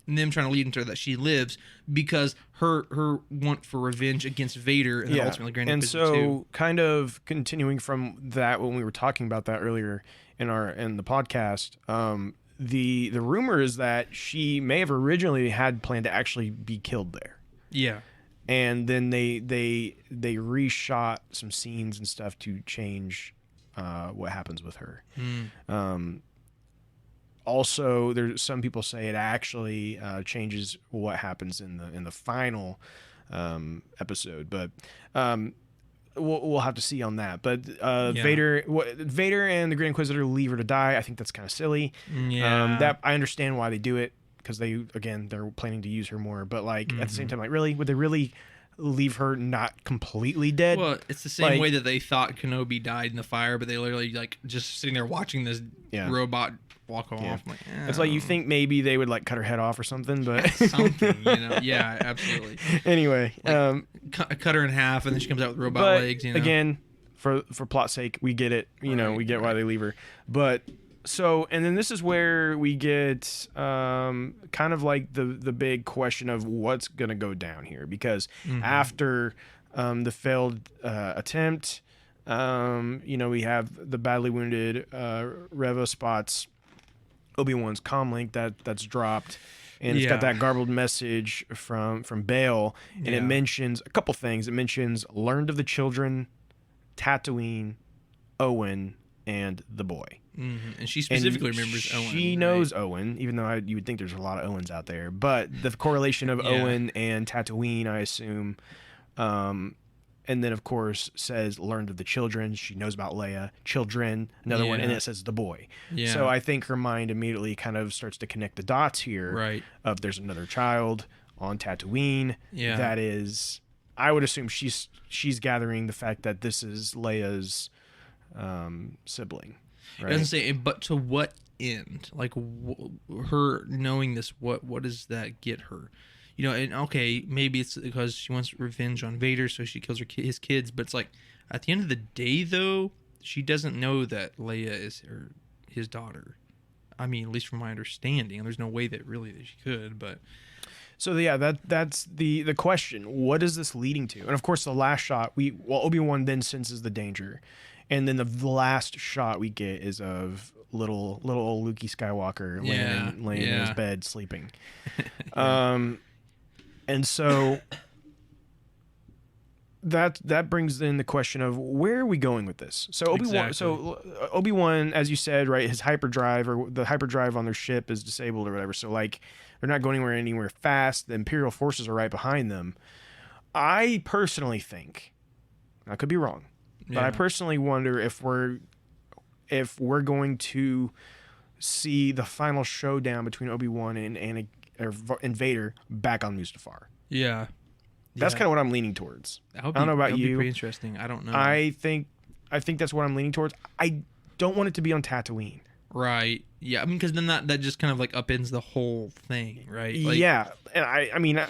And them trying to lead into that she lives because her want for revenge against Vader and then ultimately Grand Inquisitor and so too. Kind of continuing from that when we were talking about that earlier in the podcast, the rumor is that she may have originally had planned to actually be killed there. Yeah. And then they reshot some scenes and stuff to change what happens with her. Also, there's some people say it actually changes what happens in the final episode, but we'll have to see on that. But Vader and the Grand Inquisitor leave her to die. I think that's kind of silly. Yeah, that I understand why they do it because they're planning to use her more. But like at the same time, like really, would they really leave her not completely dead? Well, it's the same way that they thought Kenobi died in the fire, but they literally like just sitting there watching this robot walk off. Yeah. Like, it's like you think maybe they would like cut her head off or something, but something, you know. Yeah, absolutely. Anyway, like, cut her in half, and then she comes out with robot legs. You know? Again, for plot's sake, we get it. You know, we get why they leave her. But so, and then this is where we get kind of like the big question of what's gonna go down here, because after the failed attempt, you know, we have the badly wounded Reva spots Obi-Wan's comlink that's dropped, and it's got that garbled message from Bail, and it mentions a couple things. It mentions learned of the children, Tatooine, Owen, and the boy. And she specifically remembers Owen. She knows Owen, even though you would think there's a lot of Owens out there. But the correlation of Owen and Tatooine, I assume. And then, of course, says learned of the children. She knows about Leia. Children, another one, and it says the boy. Yeah. So I think her mind immediately kind of starts to connect the dots here. Right. Of there's another child on Tatooine. Yeah. That is, I would assume she's gathering the fact that this is Leia's sibling. Right? It doesn't say, but to what end? Like her knowing this, what does that get her? You know, and okay, maybe it's because she wants revenge on Vader, so she kills his kids. But it's like, at the end of the day, though, she doesn't know that Leia is his daughter. I mean, at least from my understanding, there's no way that she could. But so yeah, that's the question. What is this leading to? And of course, the last shot, Obi-Wan then senses the danger, and then the last shot we get is of little old Luke Skywalker laying in his bed sleeping. And so that brings in the question of where are we going with this? So Obi-Wan, as you said, right, his hyperdrive or the hyperdrive on their ship is disabled or whatever. So like they're not going anywhere fast. The Imperial forces are right behind them. I personally think, I could be wrong, but I personally wonder if we're going to see the final showdown between Obi-Wan and Vader back on Mustafar. Yeah. That's kind of what I'm leaning towards. I don't know about you. Be pretty interesting. I don't know. I think that's what I'm leaning towards. I don't want it to be on Tatooine. Right. Yeah. I mean, because then that just kind of like upends the whole thing, right? Like, Yeah, and I mean,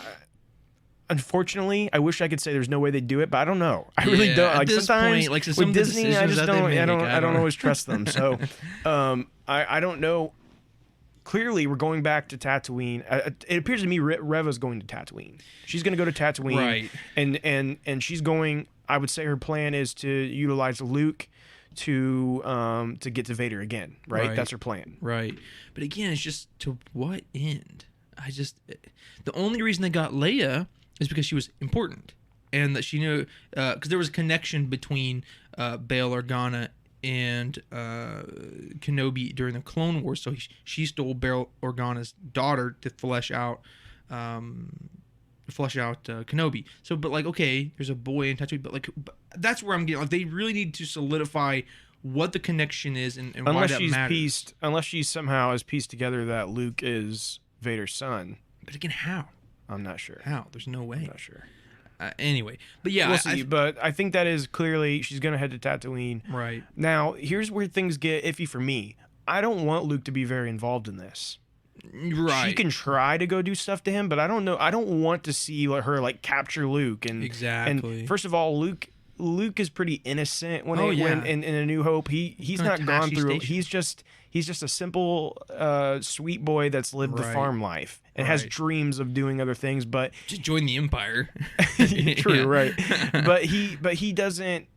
unfortunately, I wish I could say there's no way they do it, but I don't know. I really don't. At Like this sometimes point, like so some with of the Disney, I decisions just that they don't. make, I don't always trust them. So, I don't know. Clearly, we're going back to Tatooine. It appears to me Reva's going to Tatooine. She's going to go to Tatooine, Right. And she's going. I would say her plan is to utilize Luke to get to Vader again. Right? That's her plan. Right. But again, it's just to what end? The only reason they got Leia is because she was important and that she knew, because there was a connection between Bail Organa and Kenobi during the Clone Wars. So she stole Bail Organa's daughter to flesh out Kenobi. So, but like, okay, there's a boy in Tatooine, but that's where I'm getting. Like, they really need to solidify what the connection is and why that matters. Unless she somehow has pieced together that Luke is Vader's son. But again, how? I'm not sure. How? There's no way. I'm not sure. Anyway, but yeah, we'll see. But I think that is clearly she's going to head to Tatooine. Right. Now, here's where things get iffy for me. I don't want Luke to be very involved in this. Right. She can try to go do stuff to him, but I don't know. I don't want to see her like capture Luke and exactly. And first of all, Luke is pretty innocent when in A New Hope. He's not gone through. Station. He's just a simple sweet boy that's lived the farm life and has dreams of doing other things, but just join the Empire. True, right. But he doesn't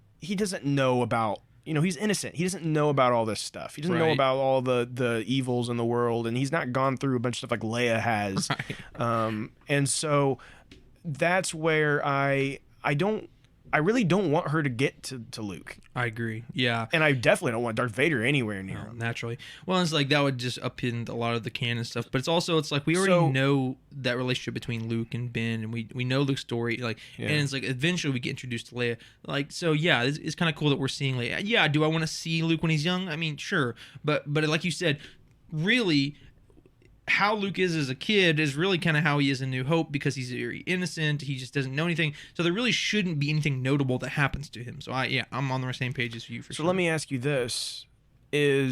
know about, he's innocent. He doesn't know about all this stuff. He doesn't know about all the evils in the world, and he's not gone through a bunch of stuff like Leia has. Right. And so that's where I really don't want her to get to Luke. I agree. Yeah. And I definitely don't want Darth Vader anywhere near him. Naturally. Well, it's like that would just upend a lot of the canon stuff. But it's like we already know that relationship between Luke and Ben, and we know Luke's story. Like, and it's like eventually we get introduced to Leia. Like, so yeah, it's kind of cool that we're seeing Leia. Yeah. Do I want to see Luke when he's young? I mean, sure. But like you said, really, how Luke is as a kid is really kind of how he is in New Hope, because he's very innocent. He just doesn't know anything. So there really shouldn't be anything notable that happens to him. So I'm on the same page as you for sure. So let me ask you this: do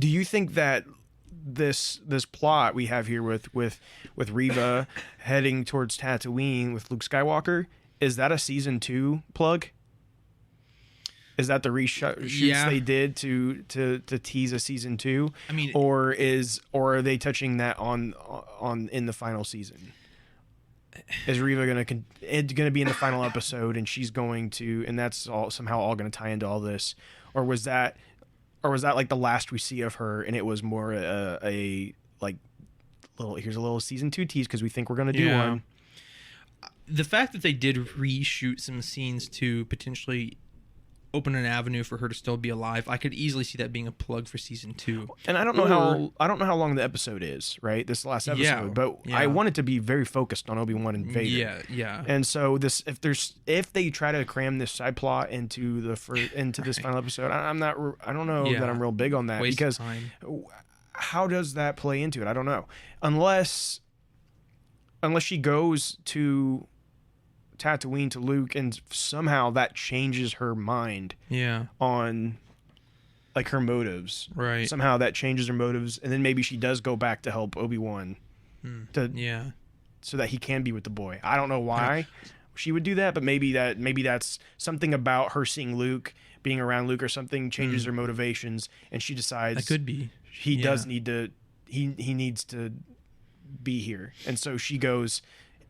you think that this plot we have here with Reva heading towards Tatooine with Luke Skywalker, is that a season 2 plug? Is that the reshoots they did to tease a season 2? I mean, or are they touching that on in the final season? Is Reva gonna be in the final episode, and she's going to, and that's all somehow all going to tie into all this, or was that like the last we see of her, and it was more a like here's a little season 2 tease because we think we're going to do one. The fact that they did reshoot some scenes to potentially open an avenue for her to still be alive, I could easily see that being a plug for season 2. And I don't know how long the episode is, right? This last episode, but I want it to be very focused on Obi-Wan and Vader. Yeah. And so if they try to cram this side plot into this final episode, I don't know that I'm real big on that. Waste because of time. How does that play into it? I don't know. Unless she goes to Tatooine to Luke, and somehow that changes her mind on like her motives, right? Somehow that changes her motives, and then maybe she does go back to help Obi-Wan so that he can be with the boy. I don't know why she would do that, but maybe that's something about her seeing Luke, being around Luke or something, changes her motivations, and she decides that could be he needs to be here, and so she goes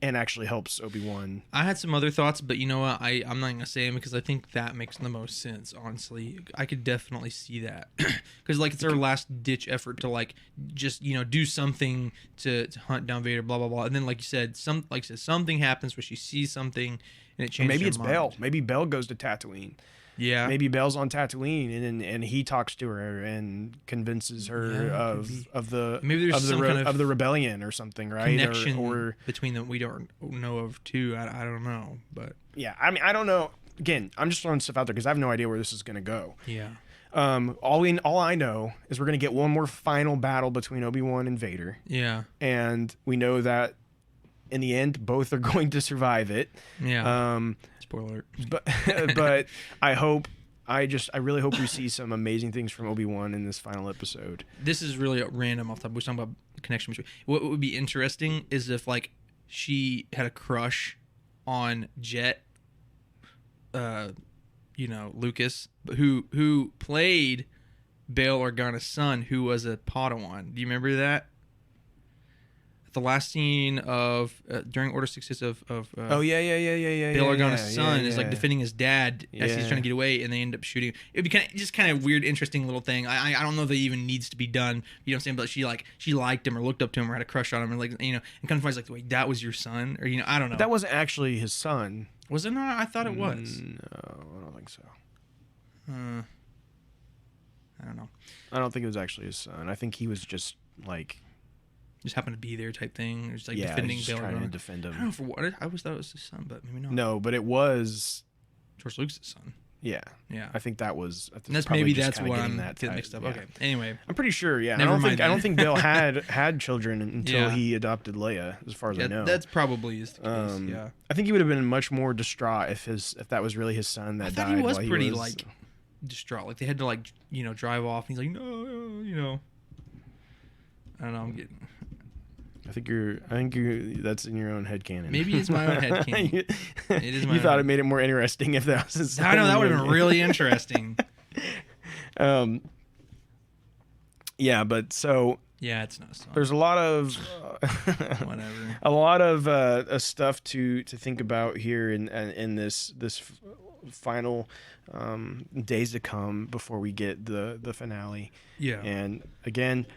and actually helps Obi-Wan. I had some other thoughts, but you know what? I'm not going to say them because I think that makes the most sense, honestly. I could definitely see that. Because, like, it's our last-ditch effort to, like, just, do something to hunt down Vader, blah, blah, blah. And then, like you said, something happens where she sees something and it changes maybe it's her mind. Bell. Maybe Bell goes to Tatooine. Yeah. Maybe Belle's on Tatooine, and he talks to her and convinces her of the rebellion or something, right? Connection or between them we don't know of too. I don't know, but yeah, I mean, I don't know. Again, I'm just throwing stuff out there because I have no idea where this is going to go. Yeah. All I know is we're going to get one more final battle between Obi-Wan and Vader. Yeah. And we know that in the end, both are going to survive it. Yeah. Spoiler alert. But I really hope we see some amazing things from Obi-Wan in this final episode. This is really random off the top. We're talking about the connection between. What would be interesting is if like she had a crush on Jet, Lucas, who played Bail Organa's son, who was a Padawan. Do you remember that? The last scene of during Order 66 of Bail Organa's son is like defending his dad as he's trying to get away, and they end up shooting. It'd be kind of weird, interesting little thing. I don't know if it even needs to be done. You know what I'm saying? But she liked him or looked up to him or had a crush on him, and and kind of finds like, wait, that was your son, or I don't know. That wasn't actually his son. Was it not? I thought it was. No, I don't think so. I don't know. I don't think it was actually his son. I think he was just like. Just happened to be there type thing. Or just defending just Bail trying to defend him. I don't know for what. I always thought it was his son, but maybe not. No, but it was George Lucas' son. Yeah. I think that was. And that's maybe that's what I'm getting mixed up. Yeah. Okay. Anyway, I'm pretty sure. Yeah. Never I don't think Bail had children until he adopted Leia, as far as I know. That's probably is the case. Yeah. I think he would have been much more distraught if that was really his son that died. He was pretty distraught. Like they had to drive off. And he's like, no, I don't know. I'm getting. I think you're. That's in your own headcanon. Maybe it's my own headcanon. It is my You thought it made it more interesting if that was his son. I know, that would have been really interesting. Yeah, but so. Yeah, it's not. There's a lot of. Whatever. A lot of stuff to think about here in this final days to come before we get the finale. Yeah. And again,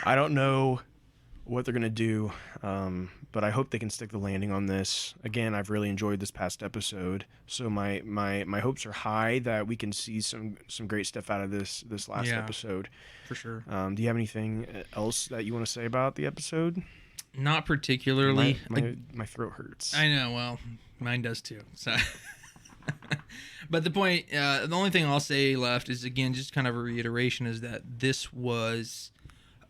I don't know what they're gonna do, but I hope they can stick the landing on this. Again, I've really enjoyed this past episode, so my hopes are high that we can see some great stuff out of this last episode. For sure. Do you have anything else that you want to say about the episode? Not particularly. My throat hurts. I know. Well, mine does too. So. But the point, the only thing I'll say left is, again, just kind of a reiteration, is that this was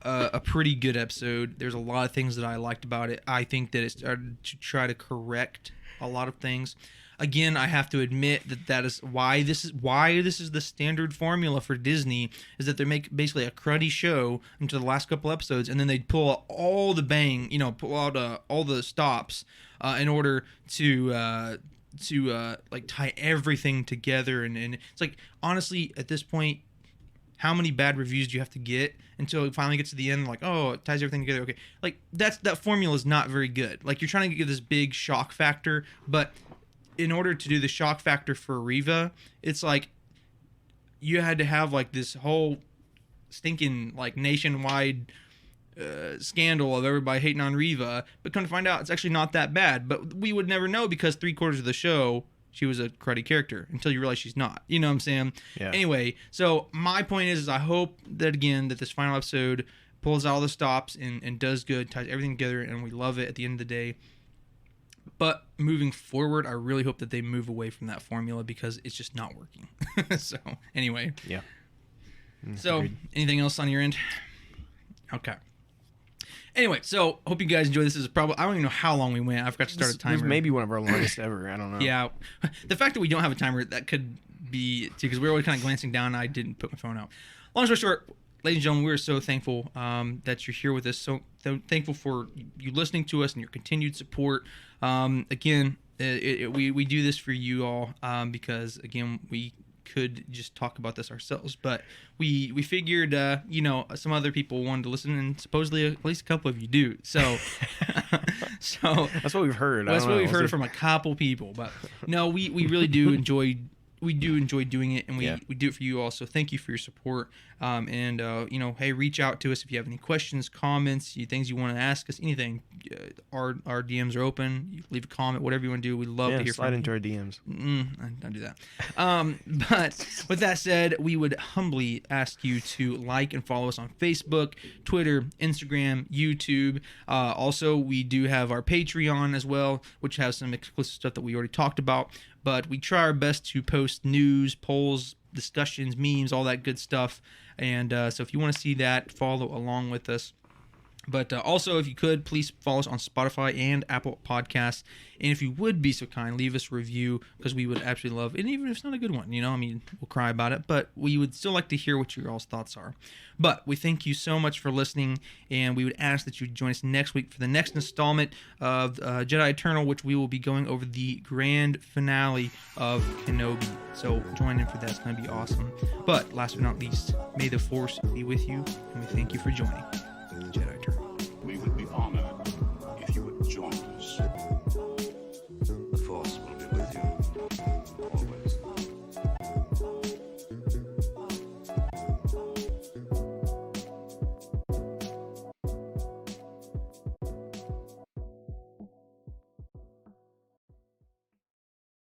a pretty good episode. There's a lot of things that I liked about it. I think that it started to try to correct a lot of things. Again, I have to admit that is why this is the standard formula for Disney, is that they make basically a cruddy show into the last couple episodes, and then they pull out all the bang, pull out all the stops in order to tie everything together. And it's like, honestly, at this point, how many bad reviews do you have to get until it finally gets to the end? Like, oh, it ties everything together. Okay, like that formula is not very good. Like, you're trying to get this big shock factor, but in order to do the shock factor for Reva, it's like you had to have like this whole stinking like nationwide scandal of everybody hating on Reva, but come to find out, it's actually not that bad. But we would never know, because 3/4 of the show she was a cruddy character until you realize she's not. You know what I'm saying? Yeah. Anyway, so my point is I hope that, again, that this final episode pulls out all the stops and does good, ties everything together, and we love it at the end of the day. But moving forward, I really hope that they move away from that formula, because it's just not working. So, anyway. Yeah. So, agreed. Anything else on your end? Okay. Anyway, so hope you guys enjoy this. Is probably, I don't even know how long we went. I forgot to start a timer. This may be one of our longest ever. I don't know. Yeah. The fact that we don't have a timer, that could be too, because we were always kind of glancing down and I didn't put my phone out. Long story short, ladies and gentlemen, we're so thankful that you're here with us. So thankful for you listening to us and your continued support. Again, we do this for you all, because, again, we could just talk about this ourselves, but we figured some other people wanted to listen, and supposedly at least a couple of you do. So that's what we've heard. That's what we've heard from a couple people. But no, we really do enjoy doing it, and we do it for you all. So thank you for your support. Hey, reach out to us if you have any questions, comments, things you want to ask us, anything. Our DMs are open. You leave a comment, whatever you want to do. We'd love to hear from you. Slide into our DMs. Don't do that. But with that said, we would humbly ask you to like and follow us on Facebook, Twitter, Instagram, YouTube. Also, we do have our Patreon as well, which has some exclusive stuff that we already talked about. But we try our best to post news, polls, discussions, memes, all that good stuff. And so if you want to see that, follow along with us. But also, if you could, please follow us on Spotify and Apple Podcasts. And if you would be so kind, leave us a review, because we would absolutely love it. And even if it's not a good one, I mean, we'll cry about it. But we would still like to hear what your all's thoughts are. But we thank you so much for listening. And we would ask that you join us next week for the next installment of Jedi Eternal, which we will be going over the grand finale of Kenobi. So join in for that. It's going to be awesome. But last but not least, may the Force be with you. And we thank you for joining Jedi Eternal.